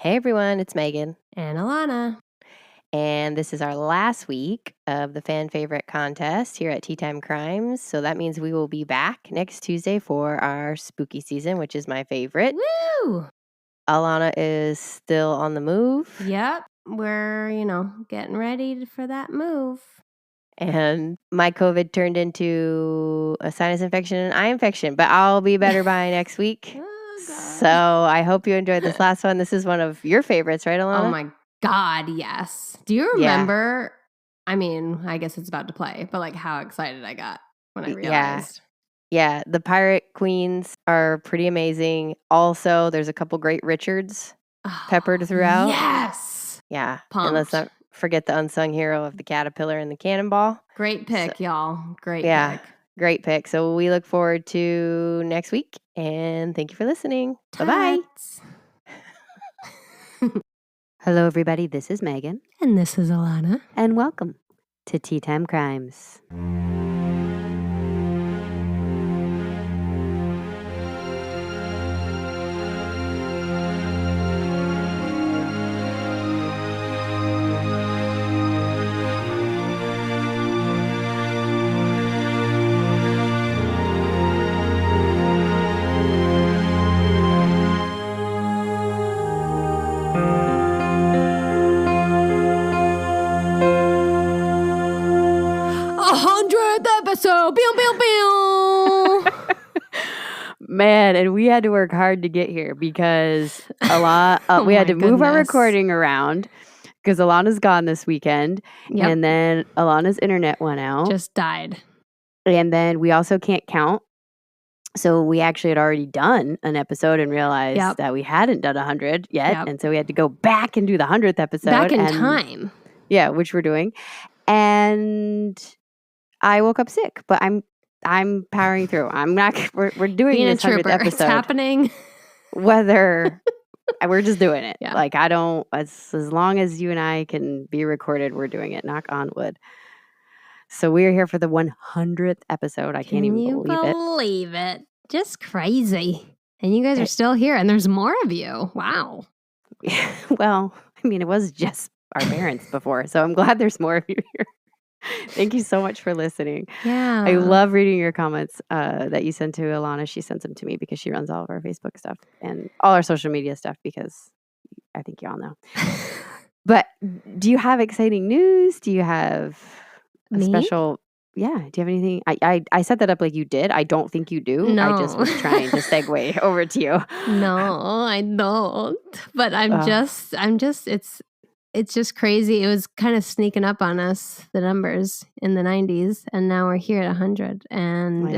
Hey everyone, it's Meagan. And Alana. And this is our last week of the fan favorite contest here at Tea Time Crimes. So that means we will be back next Tuesday for our spooky season, which is my favorite. Woo! Alana is still on the move. Yep. We're, getting ready for that move. And my COVID turned into a sinus infection and eye infection, but I'll be better by next week. Oh, God. So I hope you enjoyed this last one. This is one of your favorites, right, Alana? Oh, my God, yes. Do you remember? Yeah. I mean, I guess it's about to play, but like how excited I got when I realized. Yeah, the Pirate Queens are pretty amazing. Also, there's a couple great Richards peppered throughout. Yes. Yeah. Pumped. And let's not forget the unsung hero of the Caterpillar and the Cannonball. Great pick, y'all. Great pick. Great pick. So we look forward to next week. And thank you for listening. Bye-bye. Hello, everybody. This is Meagan. And this is Alana. And welcome to Tea Time Crimes. So, pew, pew, pew. Man, and we had to work hard to get here because we had to move our recording around because Alana's gone this weekend. Yep. And then Alana's internet went out. Just died. And then we also can't count. So we actually had already done an episode and realized that we hadn't done 100 yet. Yep. And so we had to go back and do the 100th episode. Back in time. Yeah, which we're doing. And I woke up sick, but I'm powering through. I'm not. We're doing being this 100th episode. It's happening. Whether we're just doing it. Yeah. Like I don't. As long as you and I can be recorded, we're doing it. Knock on wood. So we're here for the 100th episode. I can't even believe it. Just crazy. And you guys are still here, and there's more of you. Wow. Well, I mean, it was just our parents before, so I'm glad there's more of you here. Thank you so much for listening. Yeah. I love reading your comments that you send to Alana. She sends them to me because she runs all of our Facebook stuff and all our social media stuff because I think you all know. But do you have exciting news? Do you have a special... Yeah. Do you have anything? I set that up like you did. I don't think you do. No. I just was trying to segue over to you. No, I don't. But it's just crazy. It was kind of sneaking up on us, the numbers in the 90s, and now we're here at 100. And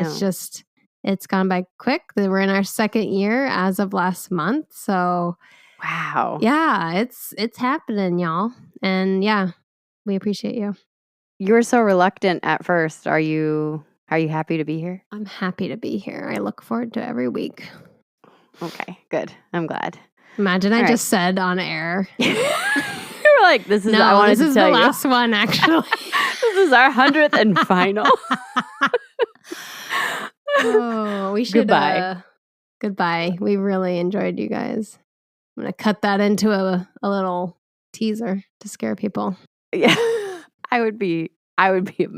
it's gone by quick. We're in our second year as of last month. So, wow. Yeah, it's happening, y'all. And yeah, we appreciate you. You were so reluctant at first. Are you happy to be here? I'm happy to be here. I look forward to every week. Okay, good. I'm glad. Imagine I just said on air. Like this is I wanted to tell you. This is the last one actually. This is our 100th and final. Oh, we should goodbye. We really enjoyed you guys. I'm going to cut that into a little teaser to scare people. Yeah. I would be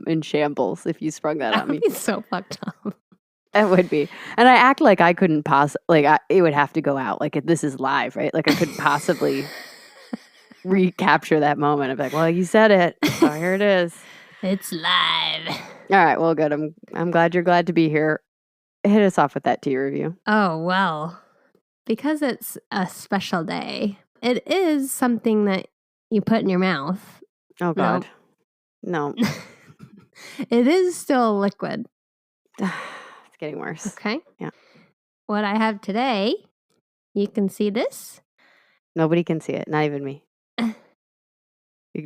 in shambles if you sprung that on me. I'd be so fucked up. It would be. And I act like I couldn't it would have to go out. Like this is live, right? Like I couldn't possibly recapture that moment. I'm like, well, you said it. So here it is. It's live. All right. Well, good. I'm glad you're glad to be here. Hit us off with that tea review. Oh, well, because it's a special day, it is something that you put in your mouth. Oh, God. No. It is still liquid. It's getting worse. Okay. Yeah. What I have today, you can see this. Nobody can see it. Not even me.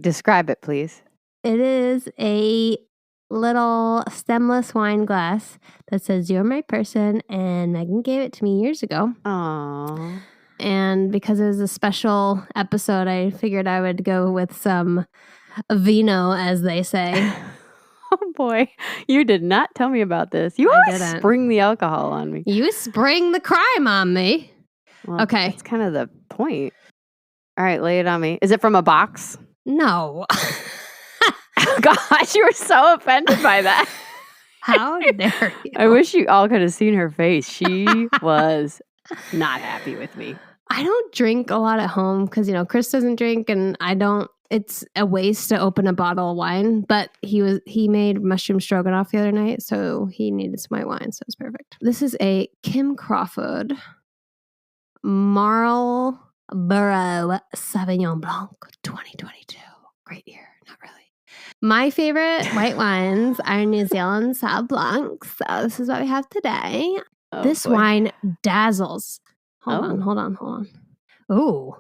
Describe it, please. It is a little stemless wine glass that says, "You're my person," and Meagan gave it to me years ago. Aww. And because it was a special episode, I figured I would go with some vino, as they say. Oh boy, you did not tell me about this. You always spring the alcohol on me. You spring the crime on me. Well, okay. That's kind of the point. All right, lay it on me. Is it from a box? No. Oh, gosh, you were so offended by that. How dare you? I wish you all could have seen her face. She was not happy with me. I don't drink a lot at home because, Chris doesn't drink and I don't. It's a waste to open a bottle of wine, but he made mushroom stroganoff the other night, so he needed some white wine, so it's perfect. This is a Kim Crawford Marlborough Sauvignon Blanc 2022. Great year, not really. My favorite white wines are New Zealand Sauv Blanc, so this is what we have today. Oh, this boy. wine dazzles. Hold on. Ooh,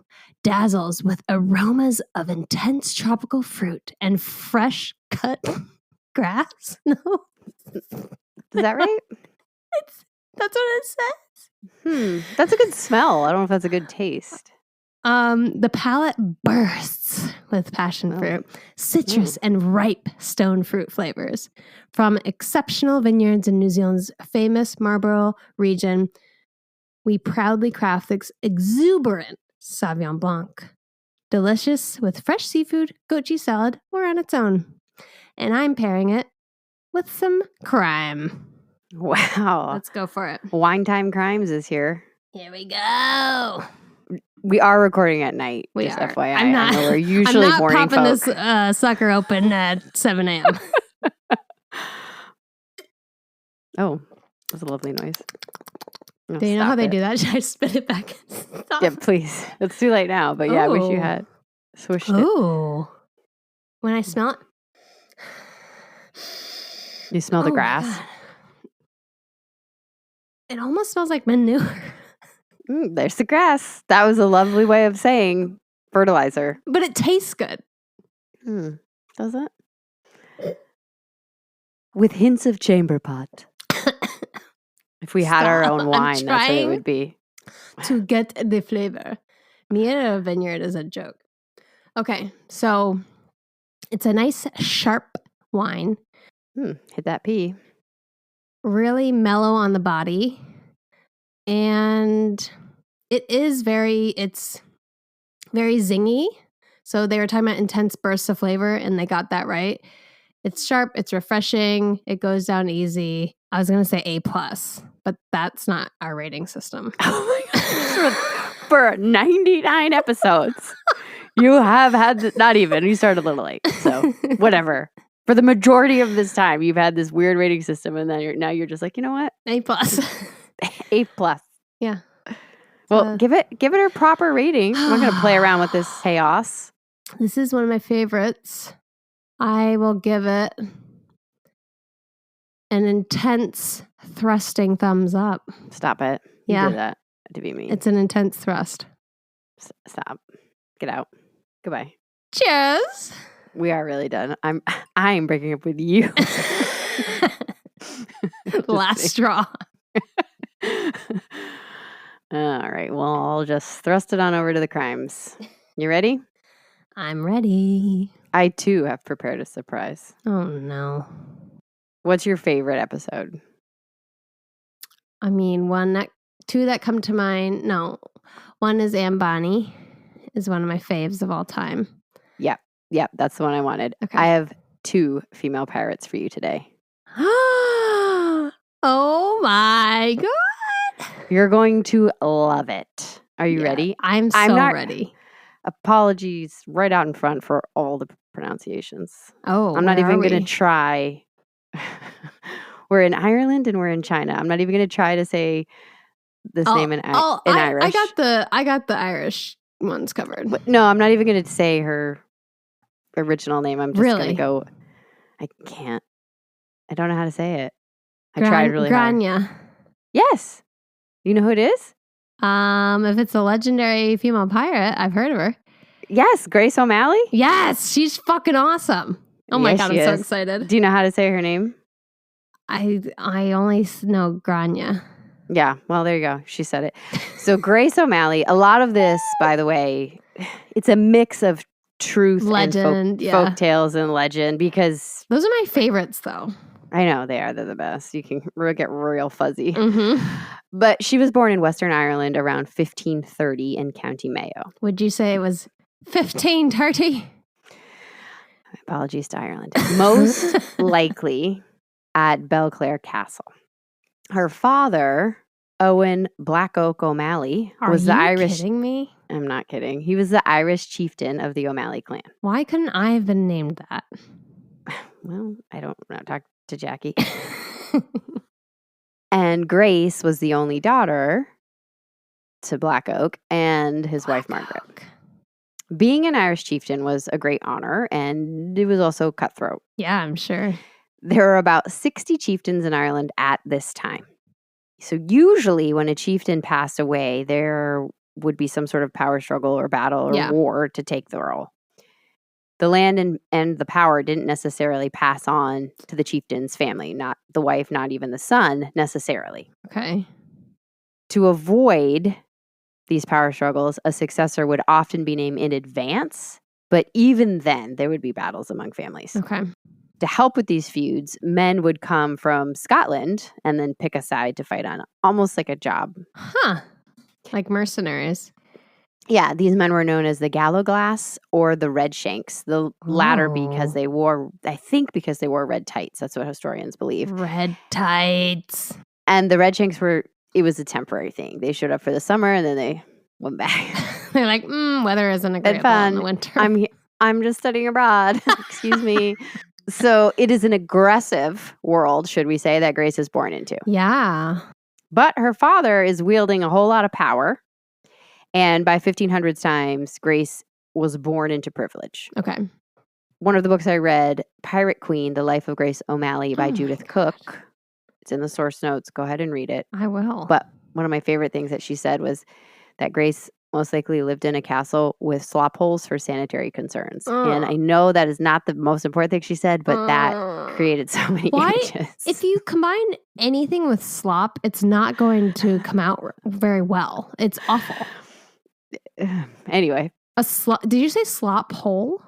dazzles with aromas of intense tropical fruit and fresh cut grass. No. Is that right? That's what it says. That's a good smell. I don't know if that's a good taste. The palate bursts with passion fruit, citrus, and ripe stone fruit flavors from exceptional vineyards in New Zealand's famous Marlborough region. We proudly craft this exuberant Sauvignon Blanc. Delicious with fresh seafood, goat cheese salad, or on its own. And I'm pairing it with some crime. Wow. Let's go for it. Wine Time Crimes is here. Here we go. We are recording at night. We just are. FYI. I'm not, I know we're usually I'm not morning popping folk. this sucker open at 7 a.m. Oh, that's a lovely noise. Do you know how they do that? Should I spit it back? Stop. Yeah, please. It's too late now, but yeah, I wish you had swished it. Ooh. When I smell it. You smell the grass? God. It almost smells like manure. There's the grass. That was a lovely way of saying fertilizer. But it tastes good. Does it? With hints of chamber pot. If we had our own wine, that's what it would be. To get the flavor. Me at a vineyard is a joke. Okay, so it's a nice sharp wine. Hit that P. Really mellow on the body. And it's very zingy. So they were talking about intense bursts of flavor, and they got that right. It's sharp, it's refreshing, it goes down easy. I was going to say A+, but that's not our rating system. Oh my gosh. For 99 episodes, you have had, not even, you started a little late, so whatever. For the majority of this time, you've had this weird rating system, and then now you're just like, you know what? A+. A+. Yeah. Well, give it a proper rating. I'm not going to play around with this chaos. This is one of my favorites. I will give it an intense thrusting thumbs up. Stop it. Yeah. You did that to be mean. It's an intense thrust. Stop. Get out. Goodbye. Cheers. We are really done. I'm breaking up with you. Last straw. All right. Well, I'll just thrust it on over to the crimes. You ready? I'm ready. I, too, have prepared a surprise. Oh, no. What's your favorite episode? I mean, two that come to mind. No. One is Ambani. Is one of my faves of all time. Yep. That's the one I wanted. Okay. I have 2 female pirates for you today. Oh, my God. You're going to love it. Are you ready? I'm not ready. Apologies right out in front for all the pronunciations. Oh, I'm not even going to try. We're in Ireland and we're in China. I'm not even going to try to say this name in Irish. I got the Irish ones covered. But no, I'm not even going to say her original name. I'm just going to go. I can't. I don't know how to say it. I tried really Grania. hard. Yes. You know who it is? If it's a legendary female pirate, I've heard of her. Yes, Grace O'Malley? Yes, she's fucking awesome. Oh my God, I'm so excited. Do you know how to say her name? I only know Grania. Yeah, well, there you go. She said it. So Grace O'Malley, a lot of this, by the way, it's a mix of truth legend, and folk tales and legend because... Those are my favorites, though. I know they are. They're the best. You can get real fuzzy. Mm-hmm. But she was born in Western Ireland around 1530 in County Mayo. Would you say it was 1530? Apologies to Ireland. Most likely at Belclare Castle. Her father, Owen Black Oak O'Malley, was the Irish. Kidding me? I'm not kidding. He was the Irish chieftain of the O'Malley clan. Why couldn't I have been named that? Well, I don't know. Talk to Jackie. And Grace was the only daughter to Black Oak and his wife Margaret. Being an Irish chieftain was a great honor, and it was also cutthroat. Yeah, I'm sure. There were about 60 chieftains in Ireland at this time. So usually when a chieftain passed away, there would be some sort of power struggle or battle or war to take the role. The land and the power didn't necessarily pass on to the chieftain's family, not the wife, not even the son necessarily. Okay. To avoid these power struggles, a successor would often be named in advance, but even then, there would be battles among families. Okay. To help with these feuds, men would come from Scotland and then pick a side to fight on, almost like a job. Huh. Like mercenaries. Yeah, these men were known as the Gallowglass or the Red Shanks. The latter because they wore red tights. That's what historians believe. Red tights. And the Red Shanks it was a temporary thing. They showed up for the summer and then they went back. They're like, weather isn't agreeable in the winter. I'm just studying abroad. Excuse me. So it is an aggressive world, should we say, that Grace is born into. Yeah. But her father is wielding a whole lot of power. And by 1500s times, Grace was born into privilege. Okay. One of the books I read, Pirate Queen, The Life of Grace O'Malley by Judith Cook. It's in the source notes. Go ahead and read it. I will. But one of my favorite things that she said was that Grace most likely lived in a castle with slop holes for sanitary concerns. And I know that is not the most important thing she said, but that created so many images. If you combine anything with slop, it's not going to come out very well. It's awful. Anyway. Did you say slop hole?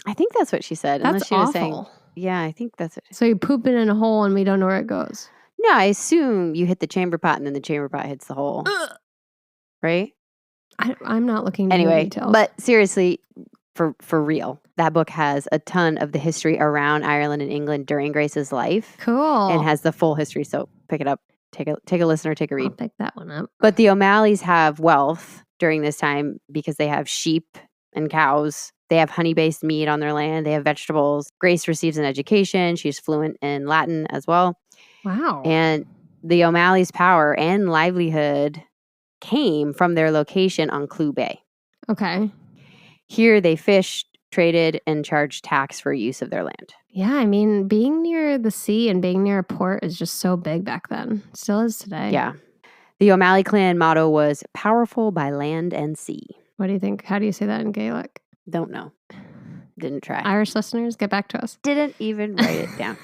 I think that's what she said. That's unless she awful. Was saying, yeah, I think that's it. So you poop it in a hole and we don't know where it goes. No, I assume you hit the chamber pot and then the chamber pot hits the hole. Right? I'm not looking at anyway, details. But seriously, for real, that book has a ton of the history around Ireland and England during Grace's life. Cool. And has the full history. So pick it up. Take a listen or take a read. I'll pick that one up. But the O'Malleys have wealth during this time because they have sheep and cows. They have honey-based meat on their land. They have vegetables. Grace receives an education. She's fluent in Latin as well. Wow. And the O'Malleys' power and livelihood came from their location on Clew Bay. Okay. Here they fished, traded, and charged tax for use of their land. Yeah, I mean, being near the sea and being near a port is just so big back then. Still is today. Yeah. The O'Malley clan motto was powerful by land and sea. What do you think? How do you say that in Gaelic? Don't know. Didn't try. Irish listeners, get back to us. Didn't even write it down.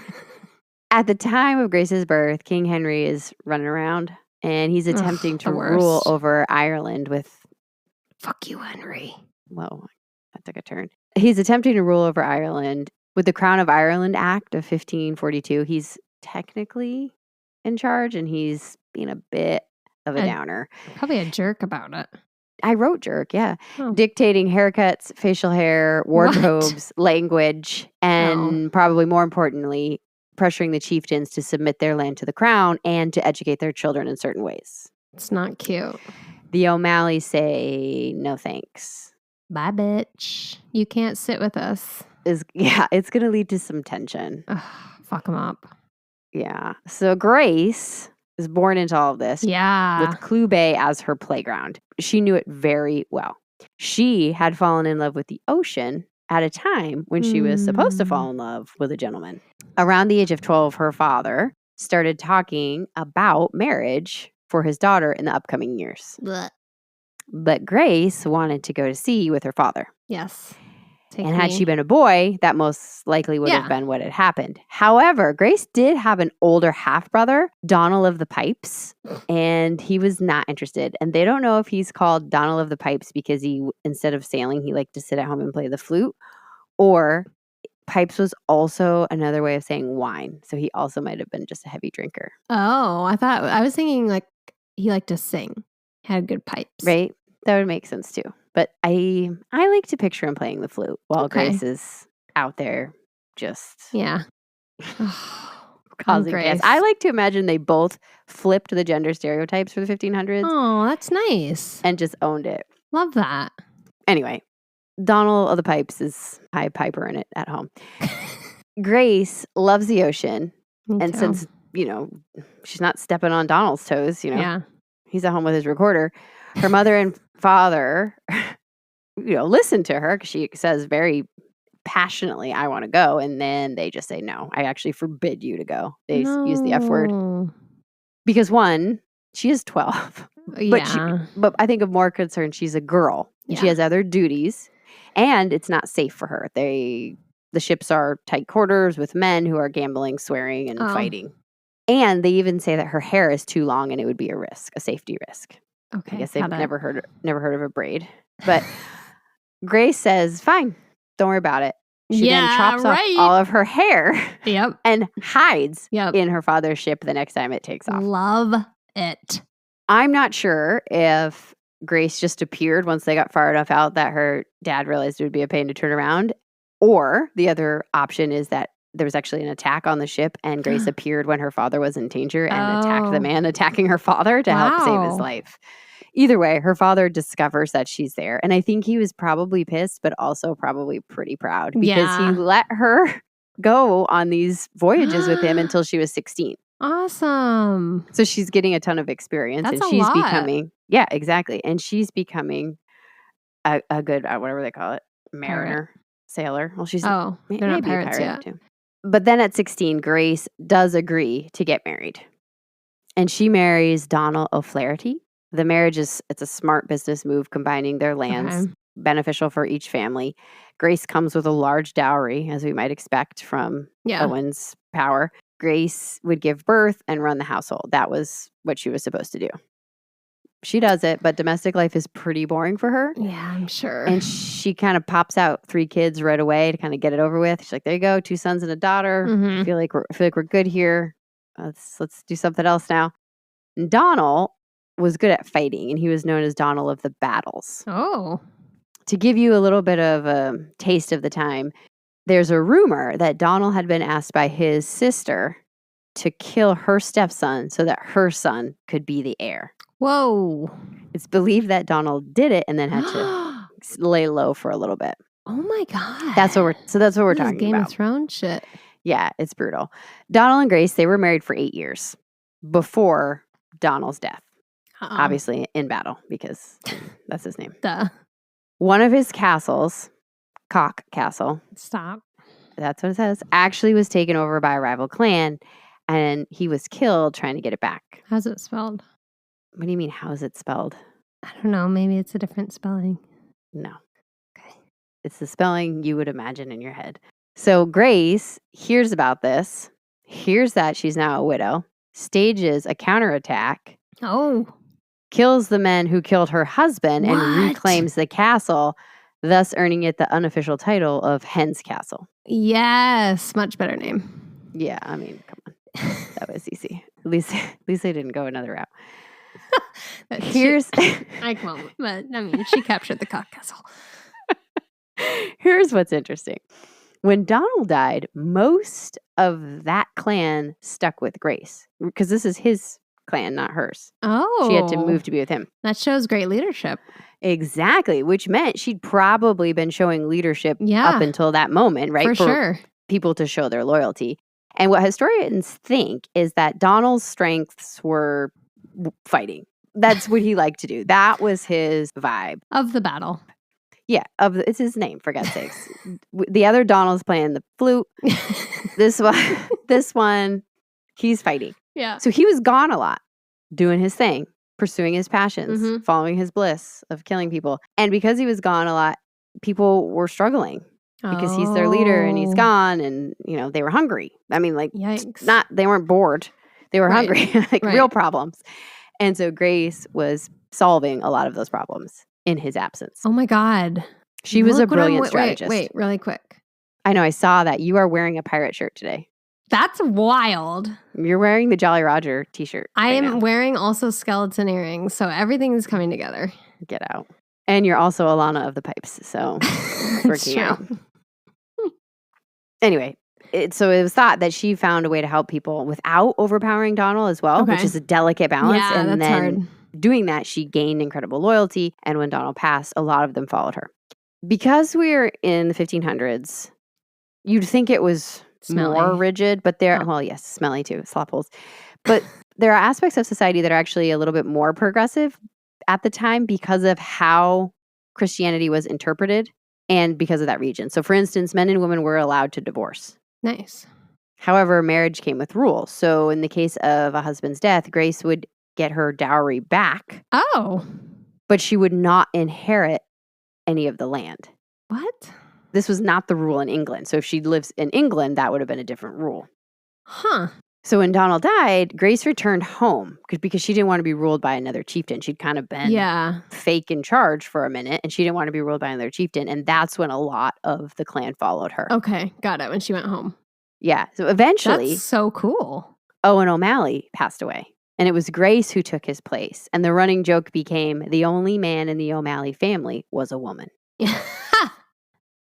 At the time of Grace's birth, King Henry is running around and he's attempting to rule over Ireland with... Fuck you, Henry. Whoa, that took a turn. He's attempting to rule over Ireland with the Crown of Ireland Act of 1542. He's technically in charge and he's being a bit of a downer. Probably a jerk about it. I wrote jerk, yeah. Oh. Dictating haircuts, facial hair, wardrobes, language, and probably more importantly, pressuring the chieftains to submit their land to the crown and to educate their children in certain ways. It's not cute. The O'Malleys say, no thanks. Bye, bitch. You can't sit with us. It's going to lead to some tension. Ugh, fuck them up. Yeah. So Grace is born into all of this. Yeah. With Clew Bay as her playground. She knew it very well. She had fallen in love with the ocean at a time when she was supposed to fall in love with a gentleman. Around the age of 12, her father started talking about marriage for his daughter in the upcoming years. Blech. But Grace wanted to go to sea with her father. Yes. Had she been a boy, that most likely would have been what had happened. However, Grace did have an older half-brother, Donald of the Pipes, and he was not interested. And they don't know if he's called Donald of the Pipes because instead of sailing, he liked to sit at home and play the flute, or pipes was also another way of saying wine. So he also might have been just a heavy drinker. Oh, I was thinking like he liked to sing, had good pipes. Right? That would make sense too. But I like to picture him playing the flute while Grace is out there just causing chaos. I like to imagine they both flipped the gender stereotypes for the 1500s. Oh, that's nice. And just owned it. Love that. Anyway, Donald of the Pipes is high piper in it at home. Grace loves the ocean. And since, she's not stepping on Donald's toes, he's at home with his recorder. Her mother and father, listen to her because she says very passionately, I want to go. And then they just say, no, I actually forbid you to go. They use the F word. Because one, she is 12. But I think of more concern, she's a girl. And she has other duties. And it's not safe for her. The ships are tight quarters with men who are gambling, swearing, and fighting. And they even say that her hair is too long and it would be a safety risk. Okay. I guess they've never heard of a braid. But Grace says, fine, don't worry about it. She then chops off all of her hair and hides in her father's ship the next time it takes off. Love it. I'm not sure if Grace just appeared once they got far enough out that her dad realized it would be a pain to turn around. Or the other option is that there was actually an attack on the ship and Grace appeared when her father was in danger and attacked the man attacking her father to help save his life. Either way, her father discovers that she's there. And I think he was probably pissed, but also probably pretty proud because he let her go on these voyages with him until she was 16. Awesome. So she's getting a ton of experience. That's and she's a lot. becoming, exactly. And she's becoming a good, whatever they call it, mariner, sailor. Well, she's maybe not pirates a pirate yet. too. But then at 16, Grace does agree to get married. And she marries Donald O'Flaherty. The marriage it's a smart business move combining their lands, beneficial for each family. Grace comes with a large dowry, as we might expect from Owen's power. Grace would give birth and run the household. That was what she was supposed to do. She does it, but domestic life is pretty boring for her. Yeah, I'm sure. And she kind of pops out 3 kids right away to kind of get it over with. She's like, there you go, 2 sons and a daughter. I feel like we're good here. Let's do something else now. And Donald was good at fighting, and he was known as Donald of the Battles. Oh. To give you a little bit of a taste of the time, there's a rumor that Donald had been asked by his sister to kill her stepson so that her son could be the heir. Whoa. It's believed that Donald did it and then had to lay low for a little bit. Oh my God. That's what we're talking about. Game of Thrones shit. Yeah, it's brutal. Donald and Grace, they were married for 8 years before Donald's death. Obviously in battle because that's his name. Duh. One of his castles, Cock Castle. Stop. That's what it says. Actually was taken over by a rival clan and he was killed trying to get it back. How's it spelled? What do you mean, how is it spelled? I don't know. Maybe it's a different spelling. No. Okay. It's the spelling you would imagine in your head. So Grace hears about this, hears that she's now a widow, stages a counterattack. Oh. Kills the men who killed her husband and reclaims the castle, thus earning it the unofficial title of Hen's Castle. Yes. Much better name. Yeah. I mean, come on. That was easy. At least they didn't go another route. I won't, but I mean, she captured the Cock Castle. Here's what's interesting. When Donald died, most of that clan stuck with Grace because this is his clan, not hers. Oh. She had to move to be with him. That shows great leadership. Exactly, which meant she'd probably been showing leadership up until that moment, right? For sure. People to show their loyalty. And what historians think is that Donald's strengths were fighting. That's what he liked to do. That was his vibe. Of the battle. Yeah, it's his name, for God's sakes. The other Donald's playing the flute. This one, he's fighting. Yeah. So he was gone a lot, doing his thing, pursuing his passions, following his bliss of killing people. And because he was gone a lot, people were struggling because he's their leader and he's gone and, they were hungry. I mean, like, yikes. They weren't bored. They were hungry, real problems. And so Grace was solving a lot of those problems in his absence. Oh my God. She was a brilliant strategist. Wait, really quick. I know, I saw that. You are wearing a pirate shirt today. That's wild. You're wearing the Jolly Roger t-shirt. I am wearing also skeleton earrings, so everything is coming together. Get out. And you're also Alana of the Pipes, so it's working out. Anyway, so it was thought that she found a way to help people without overpowering Donald as well, which is a delicate balance. Yeah, and that's then hard. Doing that, she gained incredible loyalty. And when Donald passed, a lot of them followed her. Because we're in the 1500s, you'd think it was more rigid, but well, yes, smelly too, slop holes. But there are aspects of society that are actually a little bit more progressive at the time because of how Christianity was interpreted and because of that region. So for instance, men and women were allowed to divorce. Nice. However, marriage came with rules. So in the case of a husband's death, Grace would get her dowry back. Oh. But she would not inherit any of the land. What? This was not the rule in England. So if she lives in England, that would have been a different rule. Huh. So when Donald died, Grace returned home because she didn't want to be ruled by another chieftain. She'd kind of been fake in charge for a minute, and she didn't want to be ruled by another chieftain. And that's when a lot of the clan followed her. Okay, got it. When she went home. Yeah. So eventually... That's so cool. Owen O'Malley passed away. And it was Grace who took his place. And the running joke became the only man in the O'Malley family was a woman.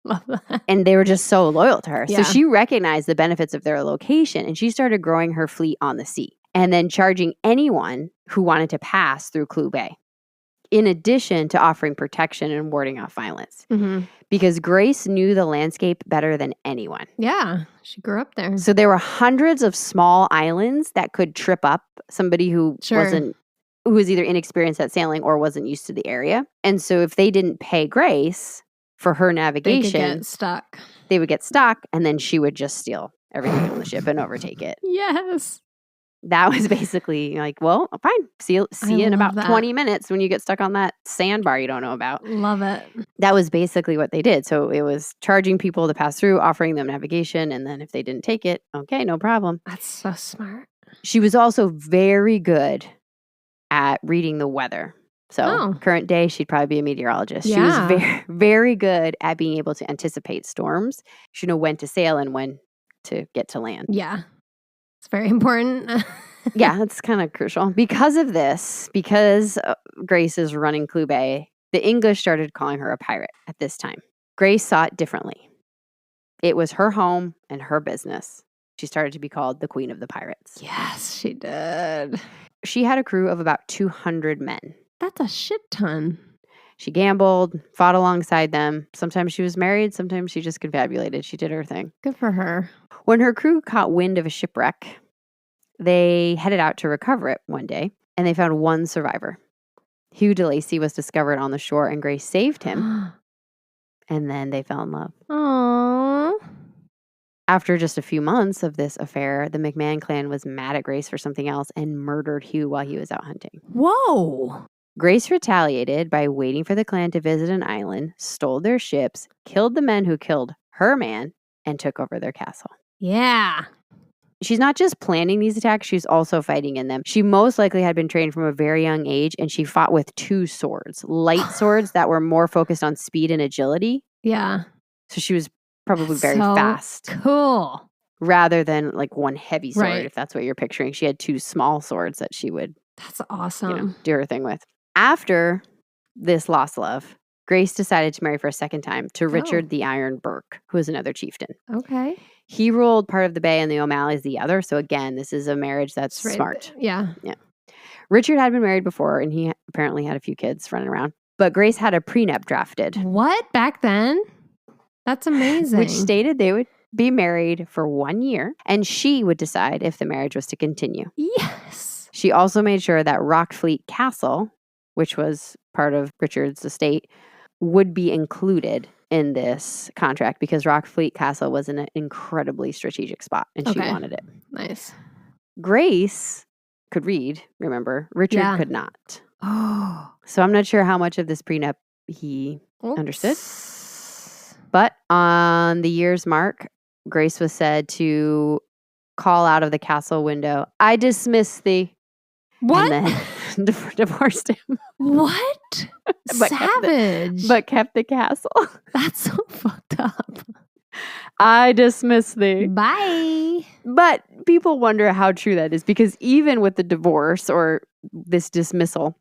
Love that. And they were just so loyal to her. Yeah. So she recognized the benefits of their location and she started growing her fleet on the sea and then charging anyone who wanted to pass through Clew Bay, in addition to offering protection and warding off violence. Mm-hmm. Because Grace knew the landscape better than anyone. Yeah, she grew up there. So there were hundreds of small islands that could trip up somebody who was either inexperienced at sailing or wasn't used to the area. And so if they didn't pay Grace for her navigation, they could get stuck. They would get stuck, and then she would just steal everything on the ship and overtake it. Yes. That was basically like, well, fine. See you in about 20 minutes when you get stuck on that sandbar you don't know about. Love it. That was basically what they did. So it was charging people to pass through, offering them navigation, and then if they didn't take it, okay, no problem. That's so smart. She was also very good at reading the weather. So current day, she'd probably be a meteorologist. Yeah. She was very, very good at being able to anticipate storms. She knew when to sail and when to get to land. Yeah. It's very important. Yeah, it's kind of crucial. Because of this, because Grace is running Clew Bay, the English started calling her a pirate at this time. Grace saw it differently. It was her home and her business. She started to be called the Queen of the Pirates. Yes, she did. She had a crew of about 200 men. That's a shit ton. She gambled, fought alongside them. Sometimes she was married. Sometimes she just confabulated. She did her thing. Good for her. When her crew caught wind of a shipwreck, they headed out to recover it one day, and they found one survivor. Hugh de Lacy was discovered on the shore, and Grace saved him. And then they fell in love. Aww. After just a few months of this affair, the McMahon clan was mad at Grace for something else and murdered Hugh while he was out hunting. Whoa. Grace retaliated by waiting for the clan to visit an island, stole their ships, killed the men who killed her man, and took over their castle. Yeah. She's not just planning these attacks, she's also fighting in them. She most likely had been trained from a very young age, and she fought with 2 swords, light swords that were more focused on speed and agility. Yeah. So she was probably very fast. Cool. Rather than like one heavy sword, if that's what you're picturing. She had 2 small swords that she would That's awesome. Do her thing with. After this lost love, Grace decided to marry for a second time to Richard the Iron Burke, who was another chieftain. Okay. He ruled part of the bay and the O'Malleys the other. So again, this is a marriage that's smart. Yeah. Richard had been married before, and he apparently had a few kids running around. But Grace had a prenup drafted. What? Back then? That's amazing. Which stated they would be married for 1 year, and she would decide if the marriage was to continue. Yes. She also made sure that Rockfleet Castle, which was part of Richard's estate, would be included in this contract because Rockfleet Castle was in an incredibly strategic spot, and she wanted it. Nice. Grace could read, remember. Richard could not. Oh. So I'm not sure how much of this prenup he understood. But on the year's mark, Grace was said to call out of the castle window, "I dismiss thee." What? And then divorced him. What? Savage. But kept the castle. That's so fucked up. I dismiss thee. Bye. But people wonder how true that is, because even with the divorce or this dismissal,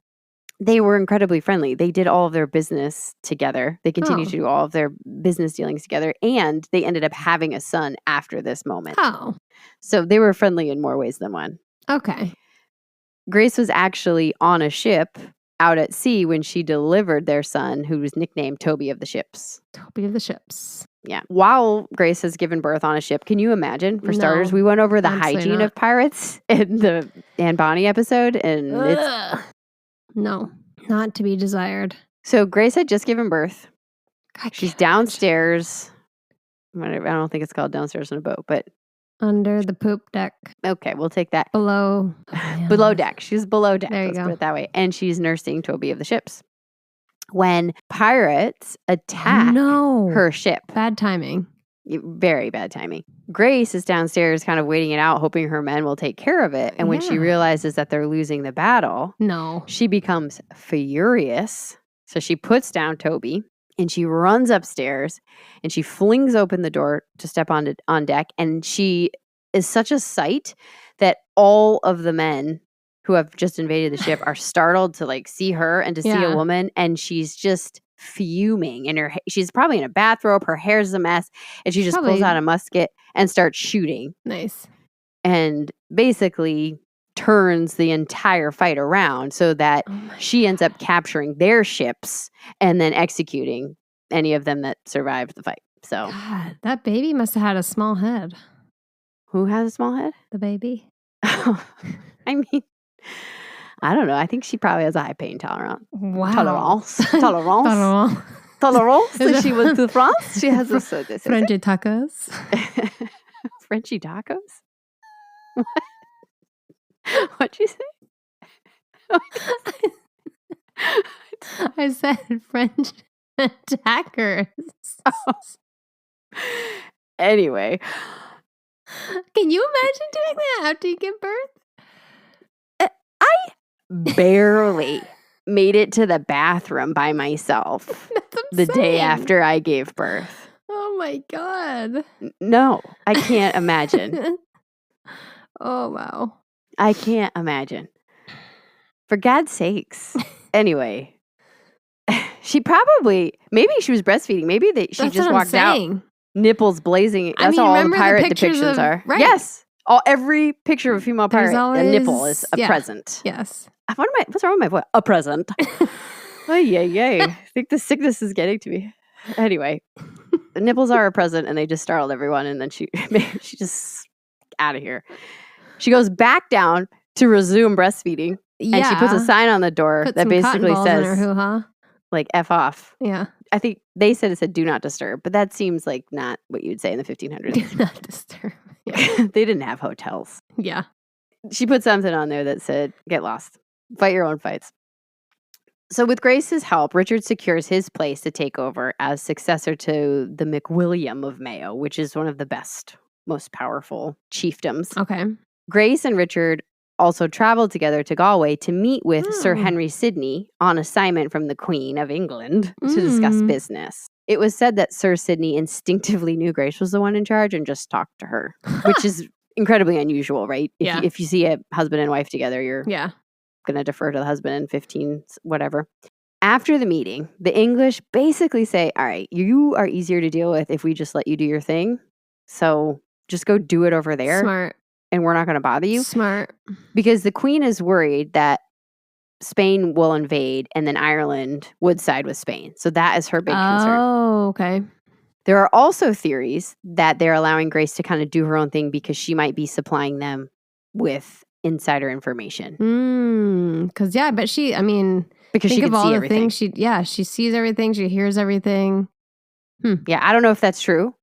they were incredibly friendly. They did all of their business together. They continued to do all of their business dealings together, and they ended up having a son after this moment. Oh. So they were friendly in more ways than one. Okay. Grace was actually on a ship out at sea when she delivered their son, who was nicknamed Toby of the Ships. Toby of the Ships. Yeah. While Grace has given birth on a ship, can you imagine? For starters, we went over the hygiene of pirates in the Anne Bonny episode, and no, not to be desired. So Grace had just given birth. She's downstairs. I don't think it's called downstairs on a boat, but under the poop deck. Okay, we'll take that. Below deck. She's below deck. Let's put it that way. And she's nursing Toby of the Ships when pirates attack her ship. Bad timing. Very bad timing. Grace is downstairs kind of waiting it out, hoping her men will take care of it. And when she realizes that they're losing the battle, she becomes furious. So she puts down Toby and she runs upstairs and she flings open the door to step on deck. And she is such a sight that all of the men who have just invaded the ship are startled to like see her and to see a woman. And she's just fuming, and she's probably in a bathrobe. Her hair's a mess, and she just pulls out a musket and starts shooting. Nice. And basically turns the entire fight around so that she ends up capturing their ships and then executing any of them that survived the fight. So God, that baby must have had a small head. Who has a small head? The baby. I mean, I don't know. I think she probably has a high pain tolerance. Wow. Tolerance. If she went to France, she has a Frenchy tacos. Frenchy tacos? What? What'd you say? I said French attackers. Oh. Anyway. Can you imagine doing that after you give birth? I barely made it to the bathroom by myself the day after I gave birth. Oh my God. No, I can't imagine. Oh, wow. I can't imagine. For God's sakes. Anyway, maybe she was breastfeeding. Maybe she just walked out, nipples blazing. That's how all the pirate depictions are. Right. Yes. Every picture of a female pirate, a nipple is a present. Yes. What's wrong with my voice? A present. Yay. I think the sickness is getting to me. Anyway, the nipples are a present, and they just startled everyone, and then she just out of here. She goes back down to resume breastfeeding, and she puts a sign on the door that basically says, like, F off. Yeah. I think they said it said do not disturb, but that seems like not what you'd say in the 1500s. Do not disturb. Yeah. They didn't have hotels. Yeah. She put something on there that said, get lost. Fight your own fights. So with Grace's help, Richard secures his place to take over as successor to the McWilliam of Mayo, which is one of the best, most powerful chiefdoms. Okay. Grace and Richard also traveled together to Galway to meet with Sir Henry Sidney on assignment from the Queen of England to discuss business. It was said that Sir Sidney instinctively knew Grace was the one in charge and just talked to her, which is incredibly unusual, right? If you see a husband and wife together, you're going to defer to the husband in 15, whatever. After the meeting, the English basically say, all right, you are easier to deal with if we just let you do your thing. So just go do it over there. Smart. And we're not going to bother you. Smart. Because the Queen is worried that Spain will invade and then Ireland would side with Spain. So that is her big concern. Oh, okay. There are also theories that they're allowing Grace to kind of do her own thing because she might be supplying them with insider information. Because, I bet because she think of can all see the everything. things she sees everything, she hears everything. Yeah, I don't know if that's true,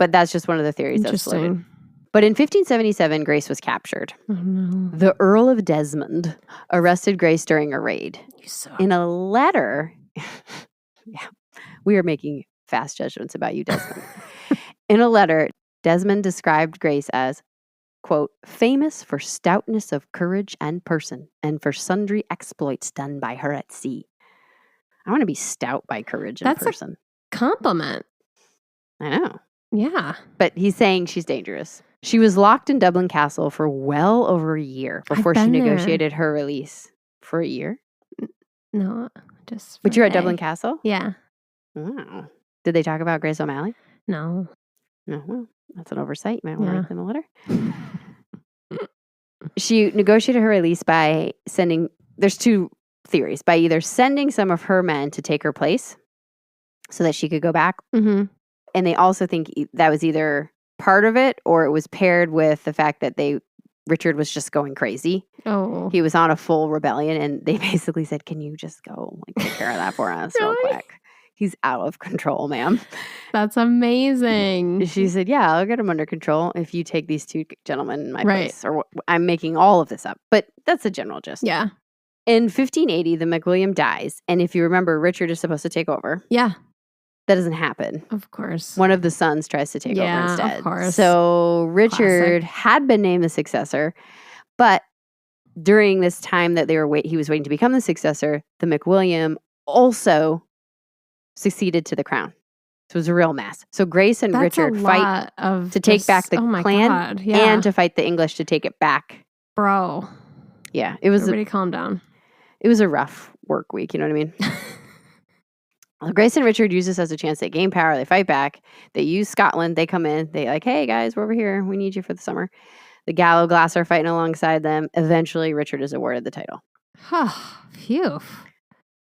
but that's just one of the theories that's floated. But in 1577, Grace was captured. Oh, no. The Earl of Desmond arrested Grace during a raid. In a letter, we are making fast judgments about you, Desmond. In a letter, Desmond described Grace as, quote, famous for stoutness of courage and person, and for sundry exploits done by her at sea. I want to be stout by courage and person. A compliment. I know. Yeah. But he's saying she's dangerous. She was locked in Dublin Castle for well over a year before she negotiated her release. For a year? No, just. But you're at Dublin Castle? Yeah. Wow. Did they talk about Grace O'Malley? No. No. Well, that's an oversight. You might want to write them a letter. She negotiated her release by sending. There's two theories: by either sending some of her men to take her place, so that she could go back. Mm-hmm. And they also think that was either part of it or it was paired with the fact that Richard was just going crazy. Oh. He was on a full rebellion and they basically said, can you just go take care of that for us real quick? He's out of control, ma'am. That's amazing. She said, yeah, I'll get him under control if you take these two gentlemen in my place. Or I'm making all of this up. But that's the general gist. Yeah. In 1580, the McWilliam dies. And if you remember, Richard is supposed to take over. Yeah. That doesn't happen. Of course. One of the sons tries to take over instead. Of course. So Richard had been named the successor, but during this time that he was waiting to become the successor, the McWilliam also succeeded to the crown. So it was a real mess. So Grace and Richard fight to take back the clan and to fight the English to take it back. Bro. Yeah. Everybody calm down. It was a rough work week, you know what I mean? Grace and Richard use this as a chance. They gain power. They fight back. They use Scotland. They come in. They like, hey, guys, we're over here. We need you for the summer. The Gallo Glass are fighting alongside them. Eventually, Richard is awarded the title. Phew.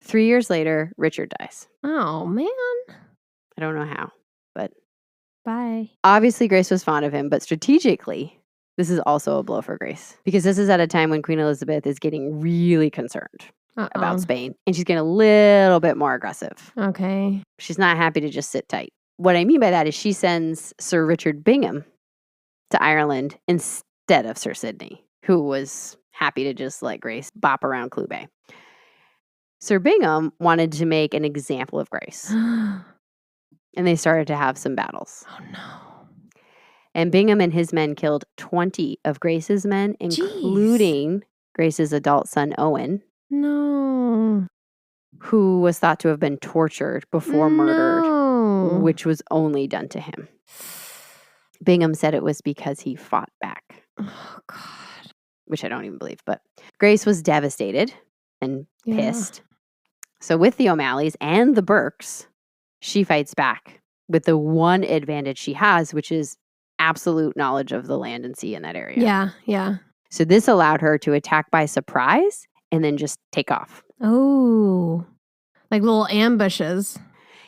3 years later, Richard dies. Oh, man. I don't know how, but... Bye. Obviously, Grace was fond of him, but strategically, this is also a blow for Grace. Because this is at a time when Queen Elizabeth is getting really concerned about Spain. And she's getting a little bit more aggressive. Okay. She's not happy to just sit tight. What I mean by that is she sends Sir Richard Bingham to Ireland instead of Sir Sidney, who was happy to just let Grace bop around Clew Bay. Sir Bingham wanted to make an example of Grace. And they started to have some battles. Oh, no. And Bingham and his men killed 20 of Grace's men, including Grace's adult son, Owen. No. Who was thought to have been tortured before murdered, which was only done to him. Bingham said it was because he fought back. Oh, God. Which I don't even believe. But Grace was devastated and pissed. So with the O'Malleys and the Burkes, she fights back with the one advantage she has, which is absolute knowledge of the land and sea in that area. Yeah. So this allowed her to attack by surprise and then just take off. Oh, like little ambushes.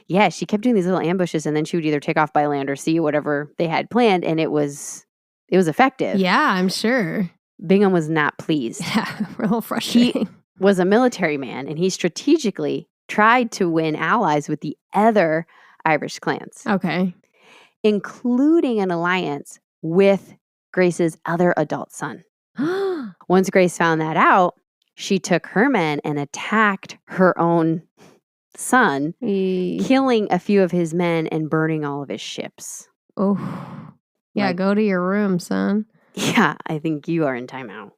Yeah, she kept doing these little ambushes and then she would either take off by land or sea, whatever they had planned, and it was effective. Yeah, I'm sure. Bingham was not pleased. Yeah, real frustrating. He was a military man and he strategically tried to win allies with the other Irish clans. Okay. Including an alliance with Grace's other adult son. Once Grace found that out, she took her men and attacked her own son, killing a few of his men and burning all of his ships. Oh, yeah, go to your room, son. Yeah, I think you are in timeout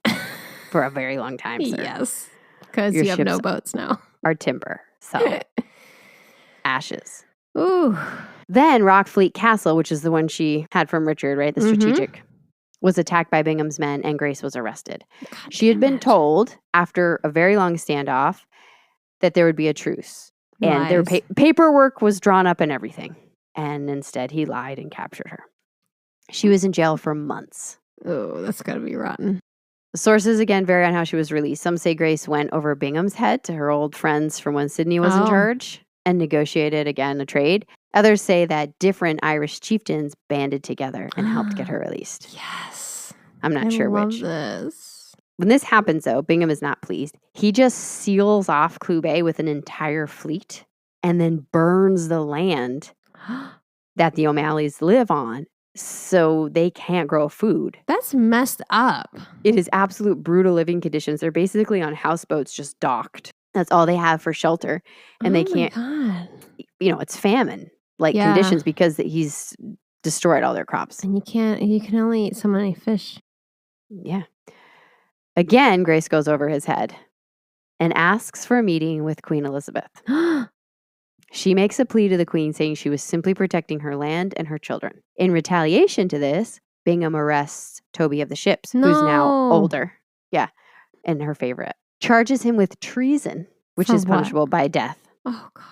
for a very long time, sir. Yes, because you have no boats now. Our timber, so ashes. Ooh. Then Rockfleet Castle, which is the one she had from Richard, right? The strategic, was attacked by Bingham's men and Grace was arrested. She had been told after a very long standoff that there would be a truce. And their paperwork was drawn up and everything. And instead he lied and captured her. She was in jail for months. Oh, that's got to be rotten. Sources, again, vary on how she was released. Some say Grace went over Bingham's head to her old friends from when Sidney was in charge and negotiated, again, a trade. Others say that different Irish chieftains banded together and helped get her released. Yes. I'm not sure which. This. When this happens, though, Bingham is not pleased. He just seals off Clew Bay with an entire fleet and then burns the land that the O'Malleys live on so they can't grow food. That's messed up. It is absolute brutal living conditions. They're basically on houseboats just docked. That's all they have for shelter. And they can't, it's famine conditions because he's destroyed all their crops. And you can only eat so many fish. Yeah. Again, Grace goes over his head and asks for a meeting with Queen Elizabeth. She makes a plea to the queen saying she was simply protecting her land and her children. In retaliation to this, Bingham arrests Toby of the Ships, who's now older. Yeah, and her favorite. Charges him with treason, which is punishable by death. Oh, God.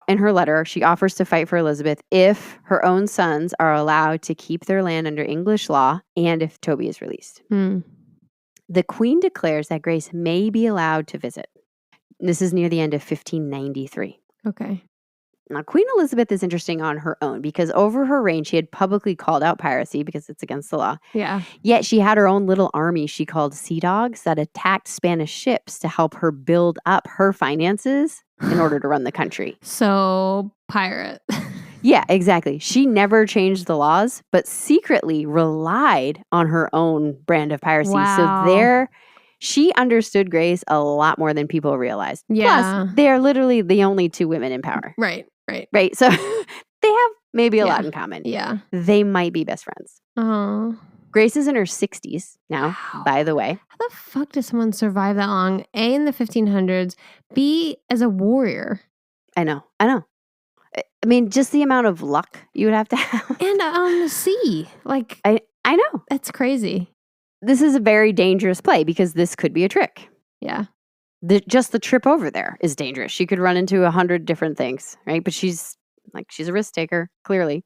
In her letter, she offers to fight for Elizabeth if her own sons are allowed to keep their land under English law and if Toby is released. The queen declares that Grace may be allowed to visit. This is near the end of 1593. Okay. Now, Queen Elizabeth is interesting on her own because over her reign, she had publicly called out piracy because it's against the law. Yeah. Yet she had her own little army she called Sea Dogs that attacked Spanish ships to help her build up her finances in order to run the country. So, pirate. Yeah, exactly. She never changed the laws, but secretly relied on her own brand of piracy. Wow. So she understood Grace a lot more than people realized. Yeah. Plus, they're literally the only two women in power. Right. So they have maybe a lot in common. Yeah. They might be best friends. Oh. Grace is in her 60s now, by the way. How the fuck does someone survive that long? A, in the 1500s. B, as a warrior. I know. I mean, just the amount of luck you would have to have. And on the sea. Like, I know. That's crazy. This is a very dangerous play because this could be a trick. Yeah. Just the trip over there is dangerous. She could run into 100 different things, right? But she's a risk taker, clearly.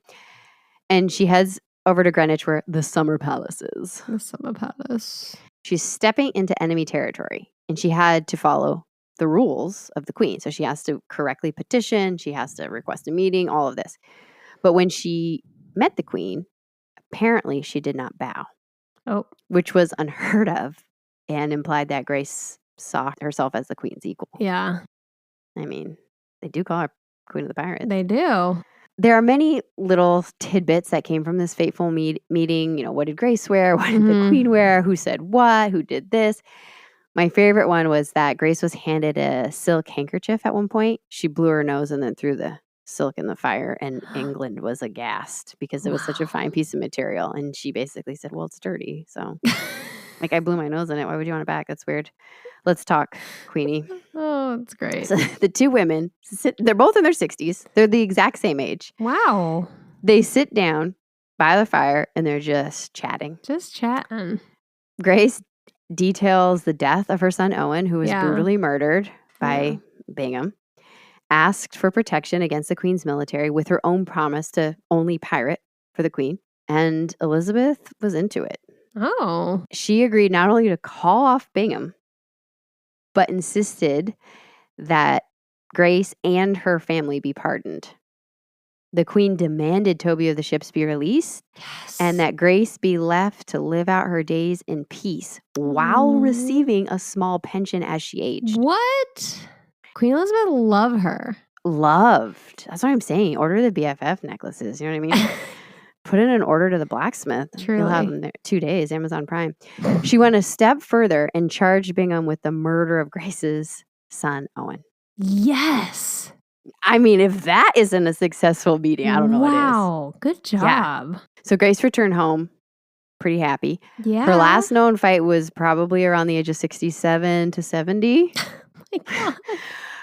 And she heads over to Greenwich where the Summer Palace is. The Summer Palace. She's stepping into enemy territory and she had to follow the rules of the queen. So she has to correctly petition. She has to request a meeting, all of this. But when she met the queen, apparently she did not bow. Oh. Which was unheard of and implied that Grace saw herself as the queen's equal. Yeah. I mean, they do call her Queen of the Pirates. They do. There are many little tidbits that came from this fateful meeting. You know, what did Grace wear? What did the queen wear? Who said what? Who did this? My favorite one was that Grace was handed a silk handkerchief at one point. She blew her nose and then threw the silk in the fire, and England was aghast because it was such a fine piece of material. And she basically said, well, it's dirty. So, I blew my nose in it. Why would you want it back? That's weird. Let's talk, Queenie. Oh, that's great. So the two women, they're both in their 60s. They're the exact same age. Wow. They sit down by the fire and they're just chatting. Just chatting. Grace details the death of her son Owen, who was brutally murdered by Bingham, asked for protection against the queen's military with her own promise to only pirate for the queen. And Elizabeth was into it. Oh. She agreed not only to call off Bingham, but insisted that Grace and her family be pardoned. The queen demanded Toby of the Ships be released and that Grace be left to live out her days in peace while receiving a small pension as she aged. What? Queen Elizabeth loved her. Loved. That's what I'm saying. Order the BFF necklaces. You know what I mean? Put in an order to the blacksmith. Truly. You'll have them there 2 days, Amazon Prime. She went a step further and charged Bingham with the murder of Grace's son, Owen. Yes. I mean, if that isn't a successful meeting, I don't know what is. Wow. Good job. Yeah. So Grace returned home pretty happy. Yeah. Her last known fight was probably around the age of 67 to 70. Oh my God.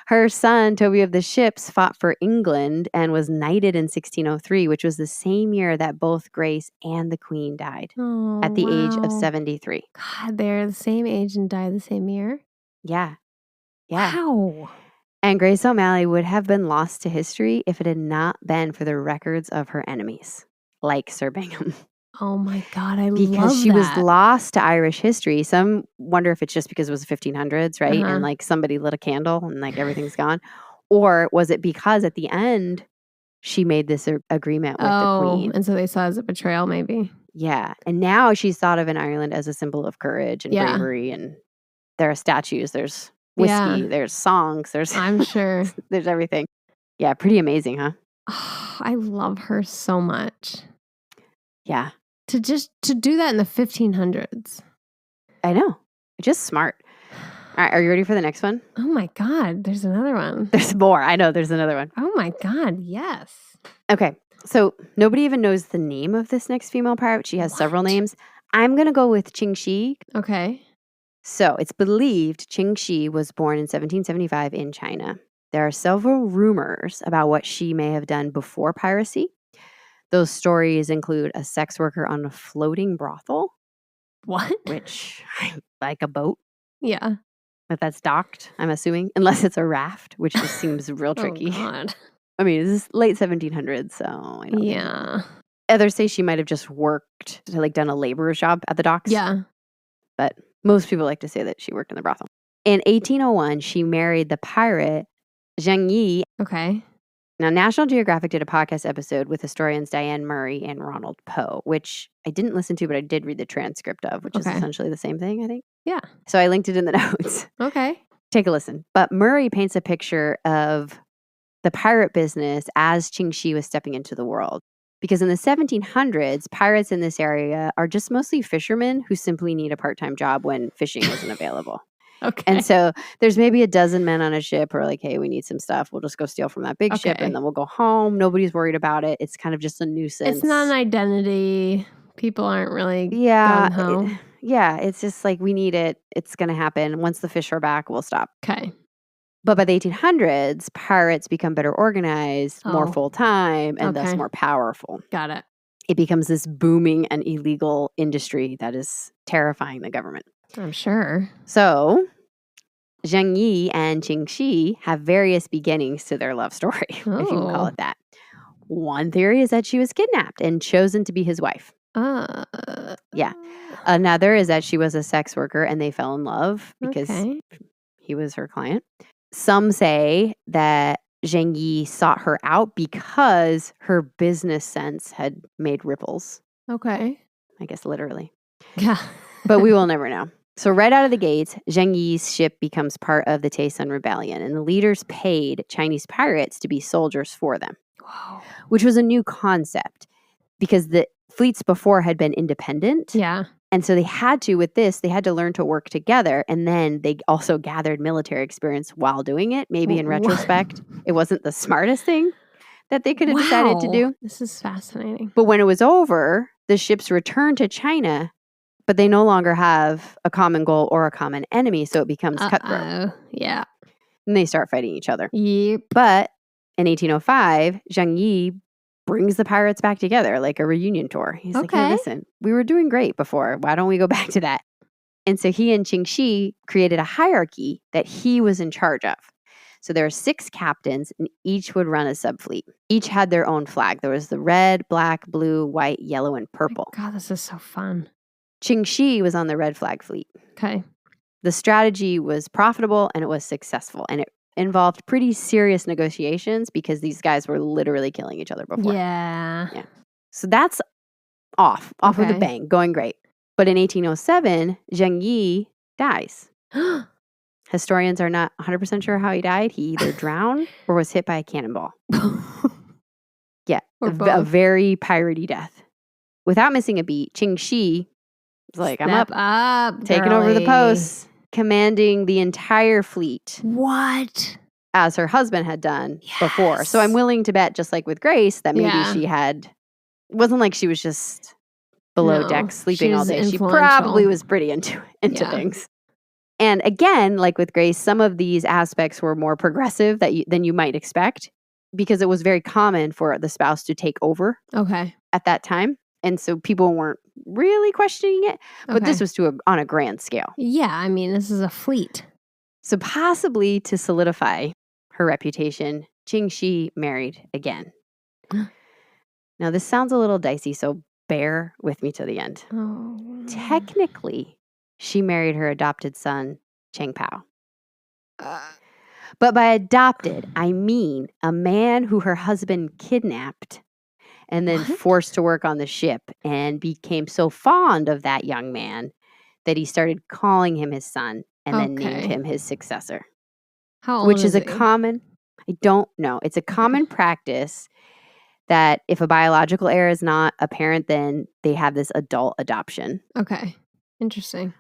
Her son, Toby of the Ships, fought for England and was knighted in 1603, which was the same year that both Grace and the Queen died at the age of 73. God, they're the same age and died the same year? Yeah. Yeah. Wow. And Grace O'Malley would have been lost to history if it had not been for the records of her enemies, like Sir Bingham. Oh my God, I love that. Because she was lost to Irish history. Some wonder if it's just because it was the 1500s, right? And like somebody lit a candle and like everything's gone. Or was it because at the end she made this agreement with the queen? And so they saw it as a betrayal maybe. Yeah. And now she's thought of in Ireland as a symbol of courage and bravery. And there are statues, there's whiskey, there's songs, there's I'm sure. There's everything. Yeah, pretty amazing, huh? Oh, I love her so much. Yeah. To do that in the 1500s. I know. Just smart. All right, are you ready for the next one? Oh my God, there's another one. There's more. I know there's another one. Oh my God, yes. Okay, so nobody even knows the name of this next female pirate. She has several names. I'm going to go with Ching Shih. Okay. So it's believed Ching Shih was born in 1775 in China. there are several rumors about what she may have done before piracy. Those stories include a sex worker on a floating brothel. What? Which, like a boat. Yeah. If that's docked, I'm assuming. Unless it's a raft, which just seems real tricky. Oh, God. I mean, this is late 1700s, so I don't Yeah. Others say she might have just worked, like done a laborer's job at the docks. Yeah. But most people like to say that she worked in the brothel. In 1801, she married the pirate Ching Shih. Okay. Now, National Geographic did a podcast episode with historians Diane Murray and Ronald Poe, which I didn't listen to, but I did read the transcript of, which is essentially the same thing, I think. Yeah. So I linked it in the notes. Okay. Take a listen. But Murray paints a picture of the pirate business as Ching Shih was stepping into the world. Because in the 1700s, pirates in this area are just mostly fishermen who simply need a part-time job when fishing isn't available. Okay. And so there's maybe a dozen men on a ship who are like, hey, we need some stuff. We'll just go steal from that big ship and then we'll go home. Nobody's worried about it. It's kind of just a nuisance. It's not an identity. People aren't really gung-ho. It's just like, we need it. It's going to happen. Once the fish are back, we'll stop. Okay. But by the 1800s, pirates become better organized, more full-time, and thus more powerful. Got it. It becomes this booming and illegal industry that is terrifying the government. I'm sure. So, Ching Shih and Ching Shih have various beginnings to their love story, if you can call it that. One theory is that she was kidnapped and chosen to be his wife. Yeah. Another is that she was a sex worker and they fell in love because he was her client. Some say that Ching Shih sought her out because her business sense had made ripples. Okay. I guess literally. Yeah. But we will never know. So right out of the gates, Ching Shih's ship becomes part of the Tay Son Rebellion, and the leaders paid Chinese pirates to be soldiers for them. Wow. Which was a new concept because the fleets before had been independent. Yeah. And so they had to learn to work together. And then they also gathered military experience while doing it. Maybe in retrospect, it wasn't the smartest thing that they could have decided to do. This is fascinating. But when it was over, the ships returned to China, but they no longer have a common goal or a common enemy. So it becomes cutthroat. Yeah. And they start fighting each other. Yep. But in 1805, Ching Shih brings the pirates back together, like a reunion tour. He's like, hey, listen, we were doing great before. Why don't we go back to that? And so he and Ching Shih created a hierarchy that he was in charge of. So there are 6 captains, and each would run a subfleet. Each had their own flag. There was the red, black, blue, white, yellow, and purple. God, this is so fun. Ching Shih was on the red flag fleet. Okay. The strategy was profitable, and it was successful. And it involved pretty serious negotiations because these guys were literally killing each other before. Yeah. So that's off with a bang, going great. But in 1807, Ching Shih dies. Historians are not 100% sure how he died. He either drowned or was hit by a cannonball. Yeah, a very piratey death. Without missing a beat, Ching Shih was like, Step I'm up, taking over the posts, commanding the entire fleet. What? As her husband had done before. So I'm willing to bet, just like with Grace, that maybe she wasn't like she was just below deck sleeping all day. She probably was pretty into things. And again, like with Grace, some of these aspects were more progressive than you might expect because it was very common for the spouse to take over at that time. And so people weren't really questioning it, but this was on a grand scale. Yeah, I mean, this is a fleet. So possibly to solidify her reputation, Ching Shih married again. Now, this sounds a little dicey, so bear with me to the end. Technically, she married her adopted son, Cheng Pao. But by adopted, I mean a man who her husband kidnapped and then forced to work on the ship and became so fond of that young man that he started calling him his son and then named him his successor. How old which is a common, I don't know. It's a common practice that if a biological heir is not a parent, then they have this adult adoption. Okay. Interesting.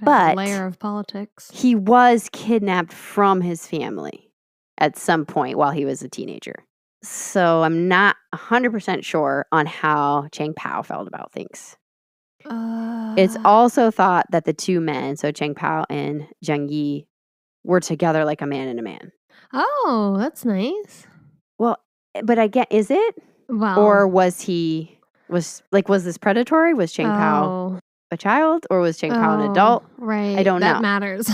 But a layer of politics. He was kidnapped from his family at some point while he was a teenager. So I'm not 100% sure on how Cheng Pao felt about things. It's also thought that the two men, so Cheng Pao and Ching Shih, were together like a man and a man. Oh, that's nice. Well, but is it? Well, or was this predatory? Was Ching Pao a child or was Ching Pao an adult? Right. I don't know. That matters.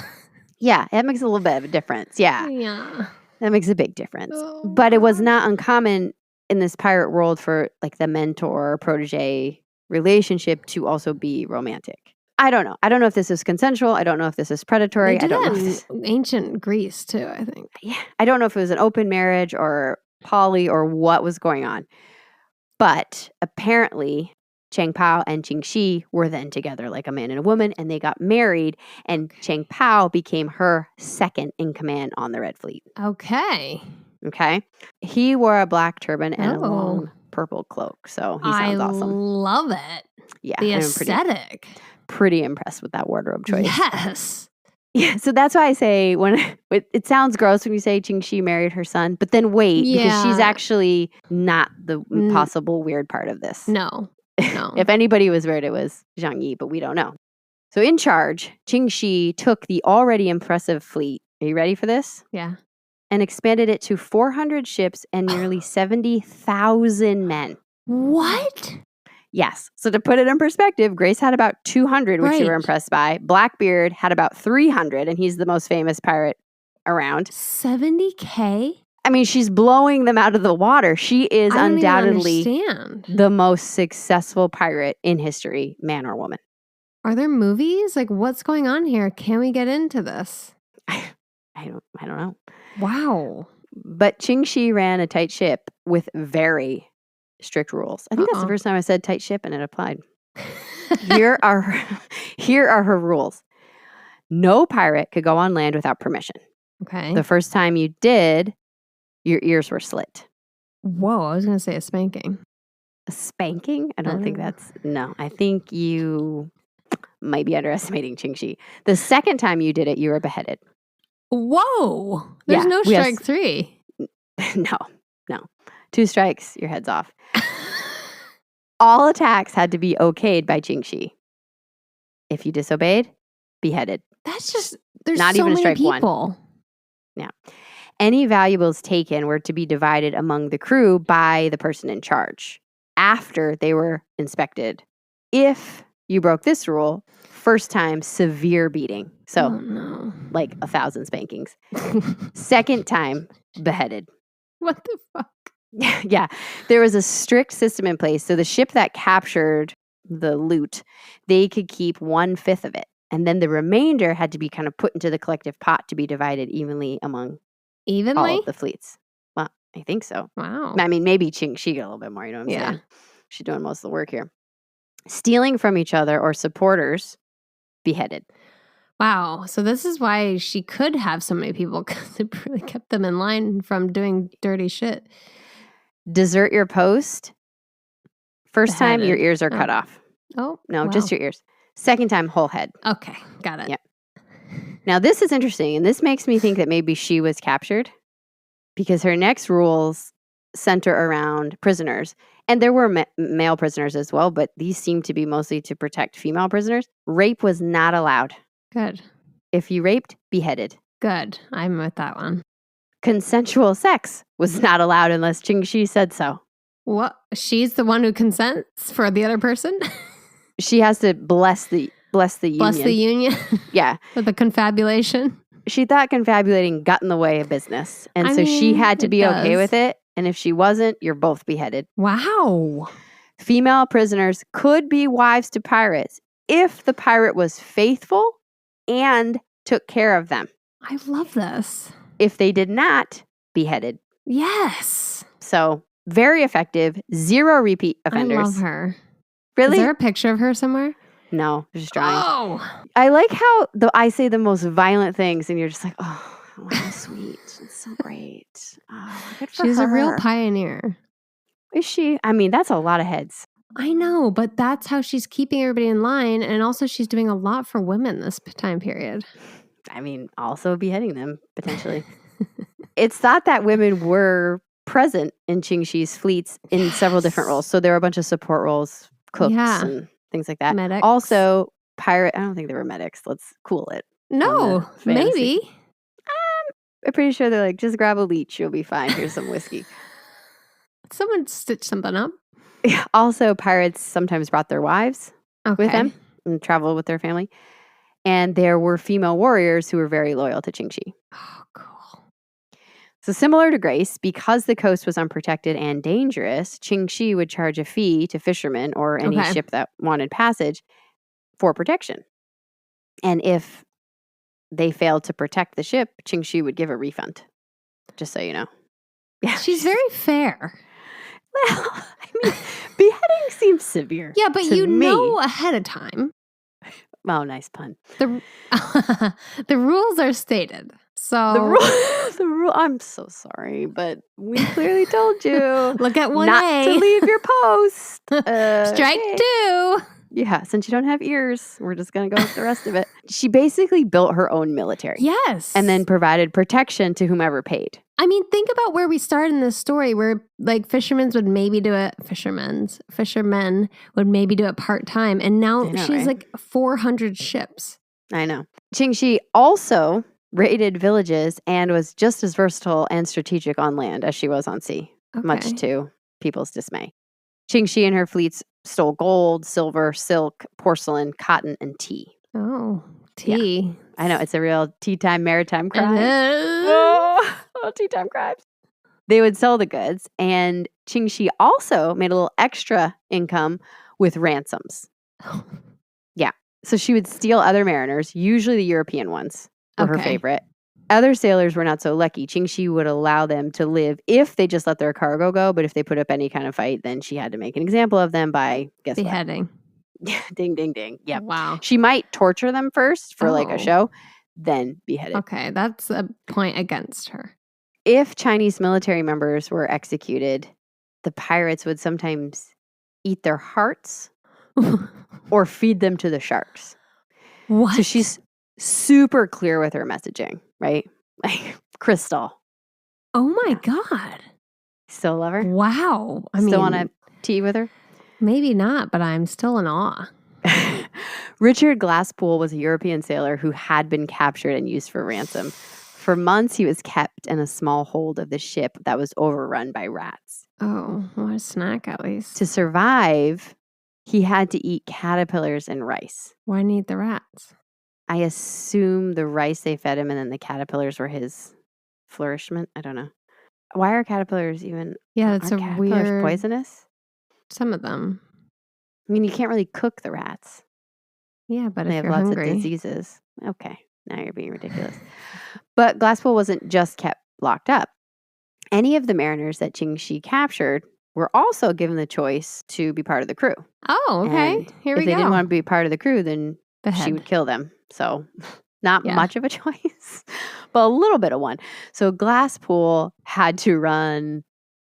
Yeah, that makes a little bit of a difference. Yeah. Yeah. That makes a big difference. But it was not uncommon in this pirate world for like the mentor protege relationship to also be romantic. I don't know. I don't know if this is consensual. I don't know if this is predatory. They did I don't know. That in ancient Greece too, I think. Yeah. I don't know if it was an open marriage or poly or what was going on. But apparently, Chang Pao and Ching Shih were then together like a man and a woman, and they got married, and Chang Pao became her second in command on the Red Fleet. Okay. He wore a black turban and a long purple cloak, so he sounds awesome. I love it. Yeah. The aesthetic. Pretty impressed with that wardrobe choice. Yes. Yeah, so that's why I say it sounds gross when you say Ching Shih married her son, but then wait, because she's actually not the possible weird part of this. No. If anybody was weird, it was Zhang Yi, but we don't know. So in charge, Ching Shih took the already impressive fleet. Are you ready for this? Yeah. And expanded it to 400 ships and nearly 70,000 men. What? Yes. So to put it in perspective, Grace had about 200, which you were impressed by. Blackbeard had about 300, and he's the most famous pirate around. 70K? I mean, she's blowing them out of the water. She is undoubtedly the most successful pirate in history, man or woman. Are there movies? Like, what's going on here? Can we get into this? I don't know. Wow. But Ching Shih ran a tight ship with very strict rules. I think that's the first time I said tight ship and it applied. Here are her rules. No pirate could go on land without permission. Okay. The first time you did, your ears were slit. Whoa, I was going to say a spanking. A spanking? I don't think that's... No, I think you might be underestimating Ching Shih. The second time you did it, you were beheaded. Whoa! There's no strike 3. No. 2 strikes, your head's off. All attacks had to be okayed by Ching Shih. If you disobeyed, beheaded. That's just... There's not so even a strike many people. 1. Yeah. Any valuables taken were to be divided among the crew by the person in charge after they were inspected. If you broke this rule, first time, severe beating. So, like 1,000 spankings. Second time, beheaded. What the fuck? Yeah. There was a strict system in place. So the ship that captured the loot, they could keep 1/5 of it. And then the remainder had to be kind of put into the collective pot to be divided evenly among all of the fleets. Well, I think so. Wow. I mean, maybe Ching Shih got a little bit more, you know what I'm saying? She's doing most of the work here. Stealing from each other or supporters, beheaded. Wow. So this is why she could have so many people, because it really kept them in line from doing dirty shit. Desert your post. First time, your ears are cut off. Oh. No, just your ears. Second time, whole head. Okay. Got it. Yep. Now, this is interesting, and this makes me think that maybe she was captured because her next rules center around prisoners. And there were male prisoners as well, but these seem to be mostly to protect female prisoners. Rape was not allowed. Good. If you raped, beheaded. Good. I'm with that one. Consensual sex was not allowed unless Ching Shih said so. What? She's the one who consents for the other person? She has to bless the union. Bless the union? Yeah. With the confabulation? She thought confabulating got in the way of business. And she had to be okay with it. And if she wasn't, you're both beheaded. Wow. Female prisoners could be wives to pirates if the pirate was faithful and took care of them. I love this. If they did not, beheaded. Yes. So, very effective. 0 repeat offenders. I love her. Really? Is there a picture of her somewhere? No, just drawing. Oh. I like how I say the most violent things and you're just like, oh, how sweet. It's so great. Oh, good for She's her. a real pioneer. Is she? I mean, that's a lot of heads. I know, but that's how she's keeping everybody in line. And also she's doing a lot for women this time period. I mean, also beheading them, potentially. It's thought that women were present in Ching Shih's fleets in several different roles. So there were a bunch of support roles, cooks and things like that. Medics. Also, pirate. I don't think they were medics. Let's cool it. No, maybe. I'm pretty sure they're like, just grab a leech, you'll be fine. Here's some whiskey. Someone stitched something up. Also, pirates sometimes brought their wives with them and traveled with their family. And there were female warriors who were very loyal to Ching Shih. Oh, cool. So similar to Grace, because the coast was unprotected and dangerous, Ching Shih would charge a fee to fishermen or any ship that wanted passage for protection. And if they failed to protect the ship, Ching Shih would give a refund. Just so you know. Yeah, she's very fair. Well, I mean, beheading seems severe. Yeah, but you know ahead of time. Oh, nice pun. The rules are stated. So the rule. I'm so sorry, but we clearly told you. Look at 1A. Not to leave your post. Strike 2. Yeah, since you don't have ears, we're just going to go with the rest of it. She basically built her own military. Yes. And then provided protection to whomever paid. I mean, think about where we started in this story where like fishermen would maybe do it part-time. And now she's like 400 ships. I know. Ching Shih also raided villages and was just as versatile and strategic on land as she was on sea, much to people's dismay. Ching Shih and her fleets stole gold, silver, silk, porcelain, cotton, and tea. Oh, tea. Yeah. I know. It's a real tea time maritime crime. Tea time crimes. They would sell the goods, and Ching Shih also made a little extra income with ransoms. Yeah. So she would steal other mariners, usually the European ones were her favorite. Other sailors were not so lucky. Ching Shih would allow them to live if they just let their cargo go, but if they put up any kind of fight, then she had to make an example of them by, guess beheading. What? Ding, ding, ding. Yep. Wow. She might torture them first for like a show, then beheaded. Okay, that's a point against her. If Chinese military members were executed, the pirates would sometimes eat their hearts or feed them to the sharks. What? So she's super clear with her messaging, right? Like crystal. Oh my God. Still love her? Wow. I still want to tea with her? Maybe not, but I'm still in awe. Richard Glasspool was a European sailor who had been captured and used for ransom. For months, he was kept in a small hold of the ship that was overrun by rats. Oh, what a snack at least. To survive, he had to eat caterpillars and rice. Why need the rats? I assume the rice they fed him and then the caterpillars were his flourishment. I don't know. Why are caterpillars even... Yeah, it's a weird... poisonous? Some of them. I mean, you can't really cook the rats. Yeah, but they if have you're lots hungry. of diseases. Okay, now you're being ridiculous. But Glasspool wasn't just kept locked up. Any of the mariners that Ching Shih captured were also given the choice to be part of the crew. Oh, okay. And here we go. If they didn't want to be part of the crew, then she would kill them. So not much of a choice, but a little bit of one. So Glasspool had to run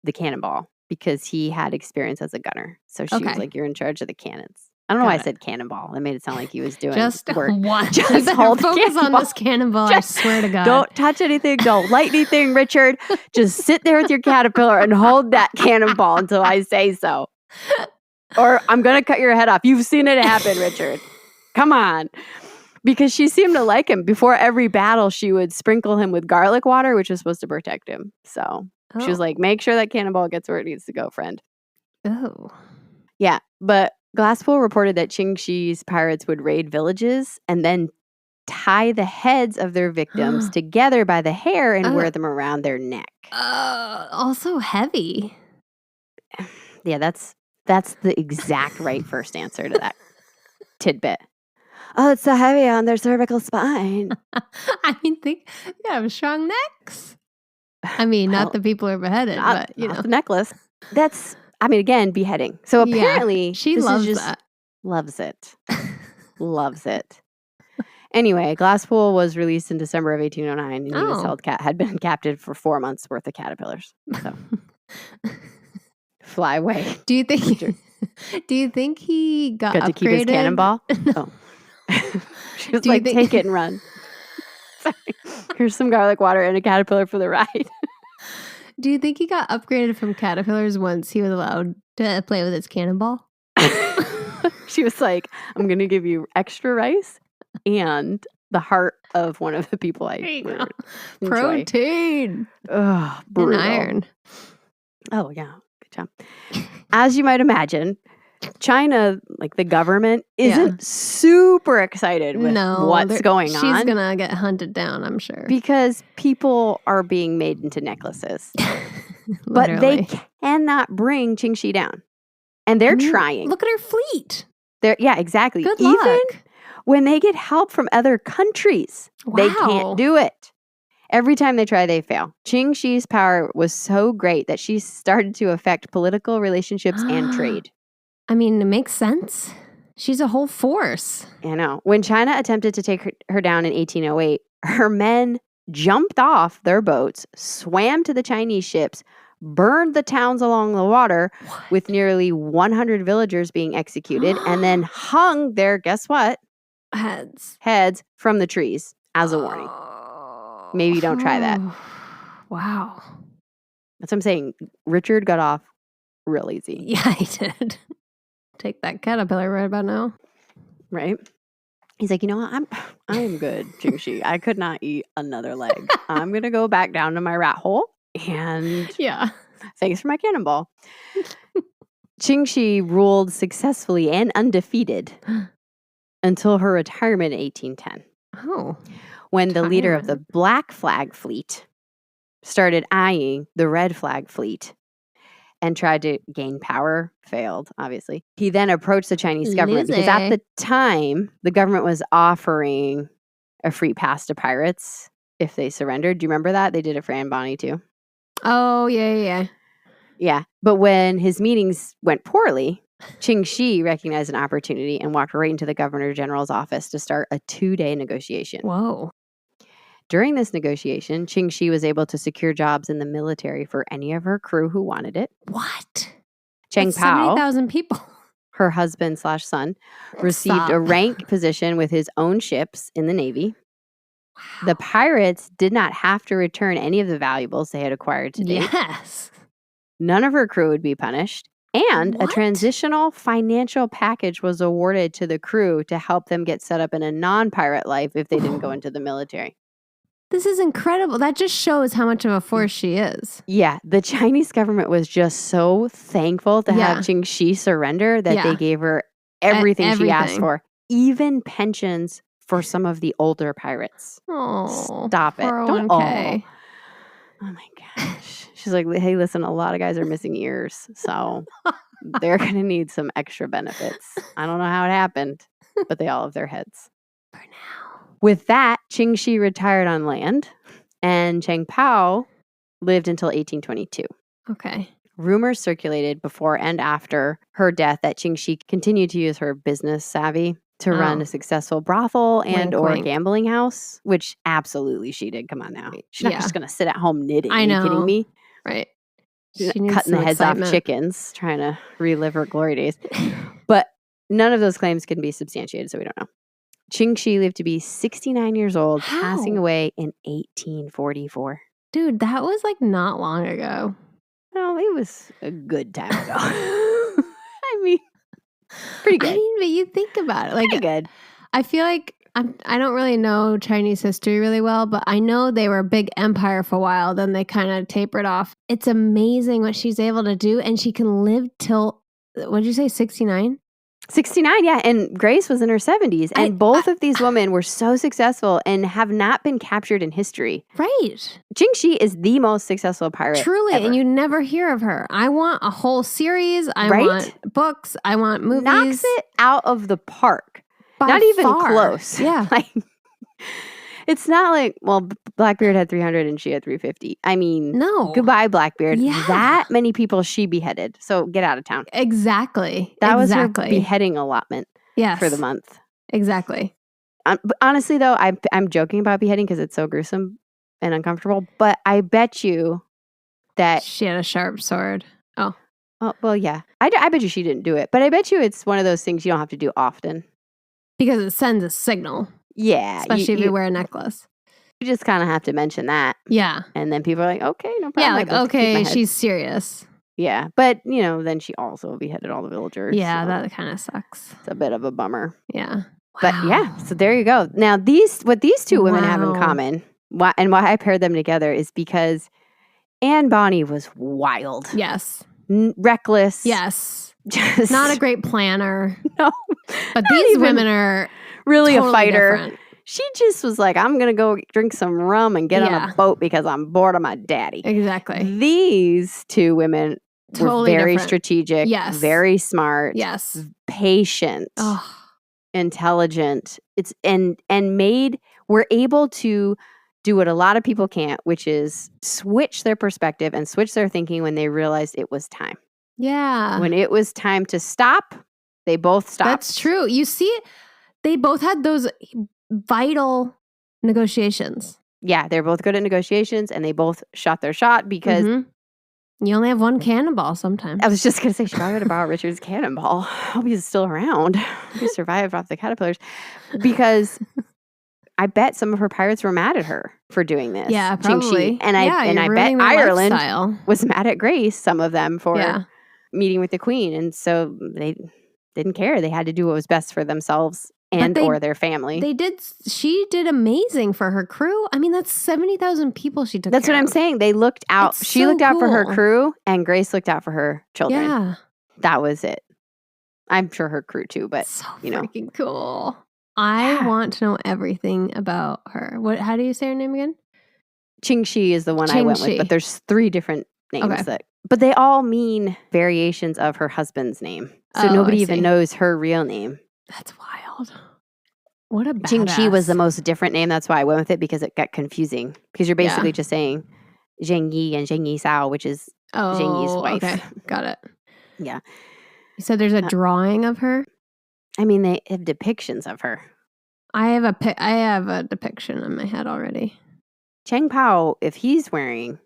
the cannonball because he had experience as a gunner. So she was like, you're in charge of the cannons. I don't know why I said cannonball. It made it sound like he was doing just work. One. Just hold focus on this cannonball. I swear to God. Don't touch anything. Don't light anything, Richard. Just sit there with your caterpillar and hold that cannonball until I say so. Or I'm going to cut your head off. You've seen it happen, Richard. Come on. Because she seemed to like him. Before every battle, she would sprinkle him with garlic water, which was supposed to protect him. So she was like, make sure that cannonball gets where it needs to go, friend. Oh. Yeah, but Glasspool reported that Ching Shih's pirates would raid villages and then tie the heads of their victims together by the hair and wear them around their neck. Also heavy. Yeah, that's the exact right first answer to that tidbit. Oh, it's so heavy on their cervical spine. I mean, they have strong necks. I mean, not the people who are beheaded, but you know, the necklace. That's. I mean, again, beheading. So apparently, she loves that. Loves it. Loves it. Anyway, Glasspool was released in December of 1809, and he was had been captive for 4 months worth of caterpillars. So fly away. Do you think he got to keep his cannonball? No. Oh. She was like, take it and run. Sorry. Here's some garlic water and a caterpillar for the ride. Do you think he got upgraded from caterpillars once he was allowed to play with his cannonball? She was like, I'm going to give you extra rice and the heart of one of the people I There you go. enjoy. Protein. Ugh, And brutal. iron. Oh, yeah. Good job. As you might imagine, China, like the government, isn't super excited with what's going on. She's going to get hunted down, I'm sure. Because people are being made into necklaces. But Literally. they cannot bring Ching Shih down. And they're trying. Look at her fleet. Yeah, exactly. Good Even luck. when they get help from other countries, they can't do it. Every time they try, they fail. Ching Shih's power was so great that she started to affect political relationships and trade. I mean, it makes sense. She's a whole force. I know. When China attempted to take her down in 1808, her men jumped off their boats, swam to the Chinese ships, burned the towns along the water with nearly 100 villagers being executed, and then hung their, guess what? Heads from the trees as a warning. Maybe don't try that. Wow. That's what I'm saying. Richard got off real easy. Yeah, he did. Take that caterpillar right about now. Right? He's like, you know what? I'm good, Ching Shih. I could not eat another leg. I'm going to go back down to my rat hole. And thanks for my cannonball. Ching Shih ruled successfully and undefeated until her retirement in 1810. Oh. When the leader of the Black Flag Fleet started eyeing the Red Flag Fleet and tried to gain power, failed, obviously. He then approached the Chinese government because at the time, the government was offering a free pass to pirates if they surrendered. Do you remember that? They did it for Anne Bonny too. Oh, yeah. Yeah. But when his meetings went poorly, Ching Shih recognized an opportunity and walked right into the Governor General's office to start a 2-day negotiation. Whoa. During this negotiation, Ching Shih was able to secure jobs in the military for any of her crew who wanted it. What? Cheng That's Pao, 70,000 people. her husband/son, received a rank position with his own ships in the Navy. Wow. The pirates did not have to return any of the valuables they had acquired to date. Yes. None of her crew would be punished. And a transitional financial package was awarded to the crew to help them get set up in a non-pirate life if they didn't go into the military. This is incredible. That just shows how much of a force she is. Yeah. The Chinese government was just so thankful to have Ching Shih surrender that they gave her everything she asked for, even pensions for some of the older pirates. Oh, stop it. Don't. Oh my gosh. She's like, hey, listen, a lot of guys are missing ears, so they're going to need some extra benefits. I don't know how it happened, but they all have their heads. For now. With that, Ching Shih retired on land, and Cheng Pao lived until 1822. Okay. Rumors circulated before and after her death that Ching Shih continued to use her business savvy to run a successful brothel and or gambling house, which absolutely she did. Come on now. She's not just going to sit at home knitting. I know. Are you kidding me? Right. She's cutting the heads off chickens, trying to relive her glory days. But none of those claims can be substantiated, so we don't know. Ching Shih lived to be 69 years old, passing away in 1844. Dude, that was like not long ago. Well, it was a good time ago. I mean, pretty good. I mean, but you think about it. Like, pretty good. I feel like I don't really know Chinese history really well, but I know they were a big empire for a while. Then they kind of tapered off. It's amazing what she's able to do. And she can live till, what did you say, 69? 69, yeah. And Grace was in her 70s. And both of these women were so successful and have not been captured in history. Right. Ching Shih is the most successful pirate Truly. ever. And you never hear of her. I want a whole series. I want books. I want movies. Knocks it out of the park. By not even far. close. Yeah. Like, it's not like, well, Blackbeard had 300 and she had 350. I mean, no. Goodbye, Blackbeard. Yeah. That many people she beheaded. So get out of town. Exactly. That was her beheading allotment for the month. Exactly. But honestly, though, I'm joking about beheading because it's so gruesome and uncomfortable. But I bet you that she had a sharp sword. Oh, well, yeah. I bet you she didn't do it. But I bet you it's one of those things you don't have to do often. Because it sends a signal. Yeah. Especially if you wear a necklace. You just kind of have to mention that. Yeah. And then people are like, okay, no problem. Yeah, like, okay, she's serious. Yeah. But, then she also beheaded all the villagers. Yeah, so that kind of sucks. It's a bit of a bummer. Yeah. But yeah, so there you go. Now what these two women have in common, and why I paired them together, is because Anne Bonny was wild. Yes. Reckless. Yes. Just not a great planner. No. But these women are really totally a fighter. Different. She just was like, I'm going to go drink some rum and get on a boat because I'm bored of my daddy. Exactly. These two women totally were very different. Strategic. Yes. Very smart. Yes. Patient. Intelligent. Were able to do what a lot of people can't, which is switch their perspective and switch their thinking when they realized it was time. Yeah. When it was time to stop, they both stopped. That's true. You see, they both had those vital negotiations. Yeah, they're both good at negotiations, and they both shot their shot because you only have one cannonball sometimes. I was just going to say, she probably would have borrowed Richard's cannonball. I hope he's still around. He survived off the caterpillars. Because I bet some of her pirates were mad at her for doing this. Yeah, probably. Ching Shih. And I bet Ireland was mad at Grace, some of them, for meeting with the queen. And so they didn't care. They had to do what was best for themselves or their family. She did amazing for her crew. I mean, that's 70,000 people she took That's care what I'm of. saying. They looked out. She looked out for her crew, and Grace looked out for her children. Yeah. That was it. I'm sure her crew too, but freaking cool. I want to know everything about her. How do you say her name again? Ching Shih is the one I went with, but there's 3 different names but they all mean variations of her husband's name. So nobody even knows her real name. That's wild. What a badass. Ching Shih was the most different name. That's why I went with it, because it got confusing. Because you're basically just saying Zheng Yi and Zheng Yi Sao, which is Zheng Yi's wife. Okay, got it. Yeah. You said there's a drawing of her? I mean, they have depictions of her. I have a depiction in my head already. Cheng Pao, if he's wearing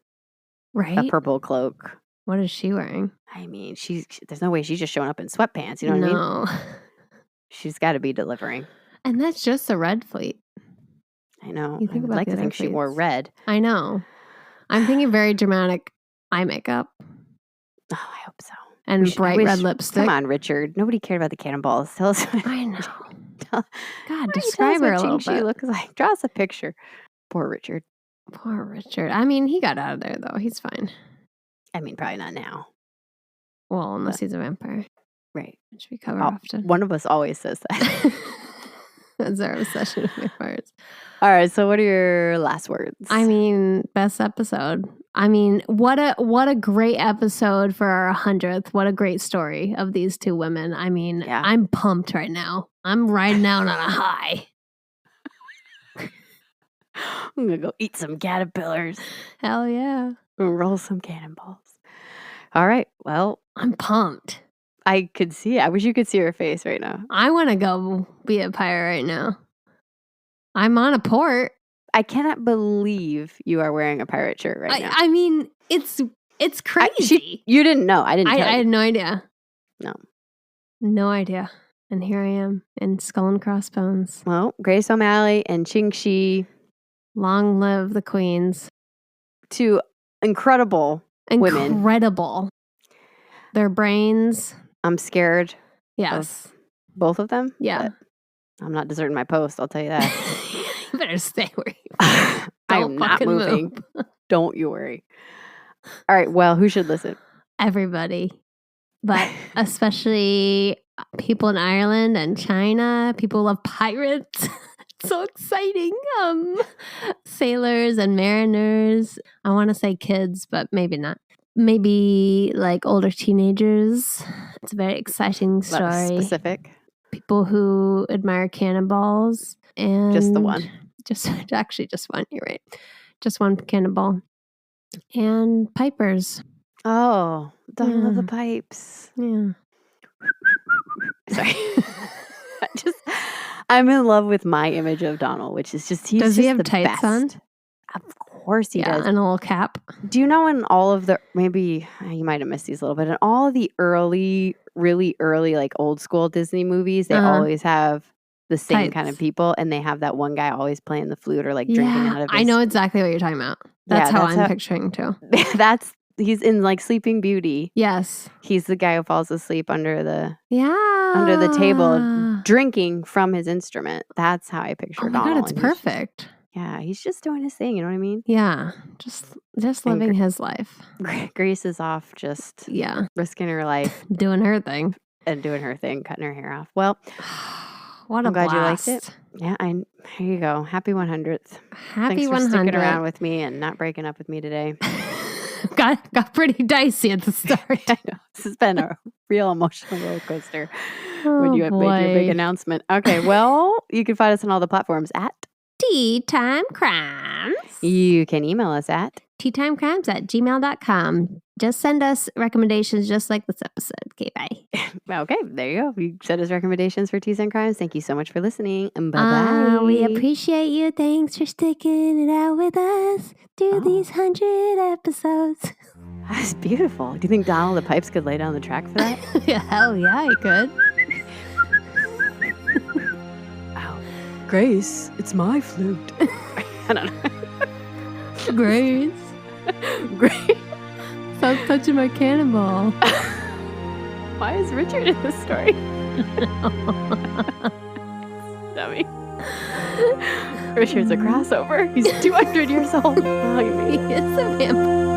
a purple cloak. What is she wearing? I mean, there's no way she's just showing up in sweatpants. You know what I mean? She's got to be delivering. And that's just the Red Fleet. I know. I would like to think she wore red. I know. I'm thinking very dramatic eye makeup. Oh, I hope so. And bright red lipstick. Come on, Richard. Nobody cared about the cannonballs. Tell us. I know. God, describe her a little bit. She looks like. Draw us a picture. Poor Richard. Poor Richard. I mean, he got out of there, though. He's fine. I mean, probably not now. Well, unless he's a vampire. Right. Which we cover often. One of us always says that. That's our obsession with vampires. All right. So what are your last words? I mean, best episode. I mean, what a great episode for our 100th. What a great story of these two women. I mean, I'm pumped right now. I'm riding out on a high. I'm going to go eat some caterpillars. Hell yeah. Roll some cannonballs. All right. Well, I'm pumped. I could see it. I wish you could see her face right now. I want to go be a pirate right now. I'm on a port. I cannot believe you are wearing a pirate shirt right now. I mean, it's crazy. You didn't know. I didn't tell you. I had no idea. No. No idea. And here I am in Skull and Crossbones. Well, Grace O'Malley and Ching Shih. Long live the queens. 2 incredible women. Incredible. Their brains. I'm scared. Yes. Of both of them. Yeah. I'm not deserting my post. I'll tell you that. You better stay where you are. I'm not moving. Don't you worry. All right. Well, who should listen? Everybody. But especially people in Ireland and China. People love pirates. So exciting. Sailors and mariners. I want to say kids, but maybe not. Maybe like older teenagers. It's a very exciting story. Specific. People who admire cannonballs. And just the one. Just one. You're right. Just one cannonball. And pipers. Oh, don't love the pipes. Yeah. Sorry. I'm in love with my image of Donald, which is just Does he have the tights best. on? Of course he does. And a little cap. Do you know in all of the, maybe you might have missed these a little bit, in all of the really early, like old school Disney movies, they always have the same tights. kind of people, and they have that one guy always playing the flute or like drinking out of his... I know exactly what you're talking about. That's how I'm picturing too. He's in like Sleeping Beauty. Yes. He's the guy who falls asleep under the table. drinking from his instrument. That's how I picture Donald. Oh my God, it's perfect. He's just doing his thing. You know what I mean? Yeah, just living his life. Grace is off, just risking her life, doing her thing, cutting her hair off. Well, what I'm glad blast. you liked it. Yeah, here you go. Happy 100th. Happy 100th. Thanks for sticking around with me and not breaking up with me today. got pretty dicey at the start. I know. This has been a real emotional roller coaster when you made your big announcement. Okay, well, you can find us on all the platforms at Tea Time Crimes. You can email us at teatimecrimes@gmail.com. Just send us recommendations just like this episode. Okay, bye. Okay, there you go. You send us recommendations for Teas and Crimes. Thank you so much for listening. Bye-bye. We appreciate you. Thanks for sticking it out with us through these 100 episodes. That's beautiful. Do you think Donald the Pipes could lay down the track for that? Hell yeah, he could. Grace, it's my flute. I don't know. Grace. Stop touching my cannonball. Why is Richard in this story? Dummy. Richard's a crossover. He's 200 years old. He is a vampire.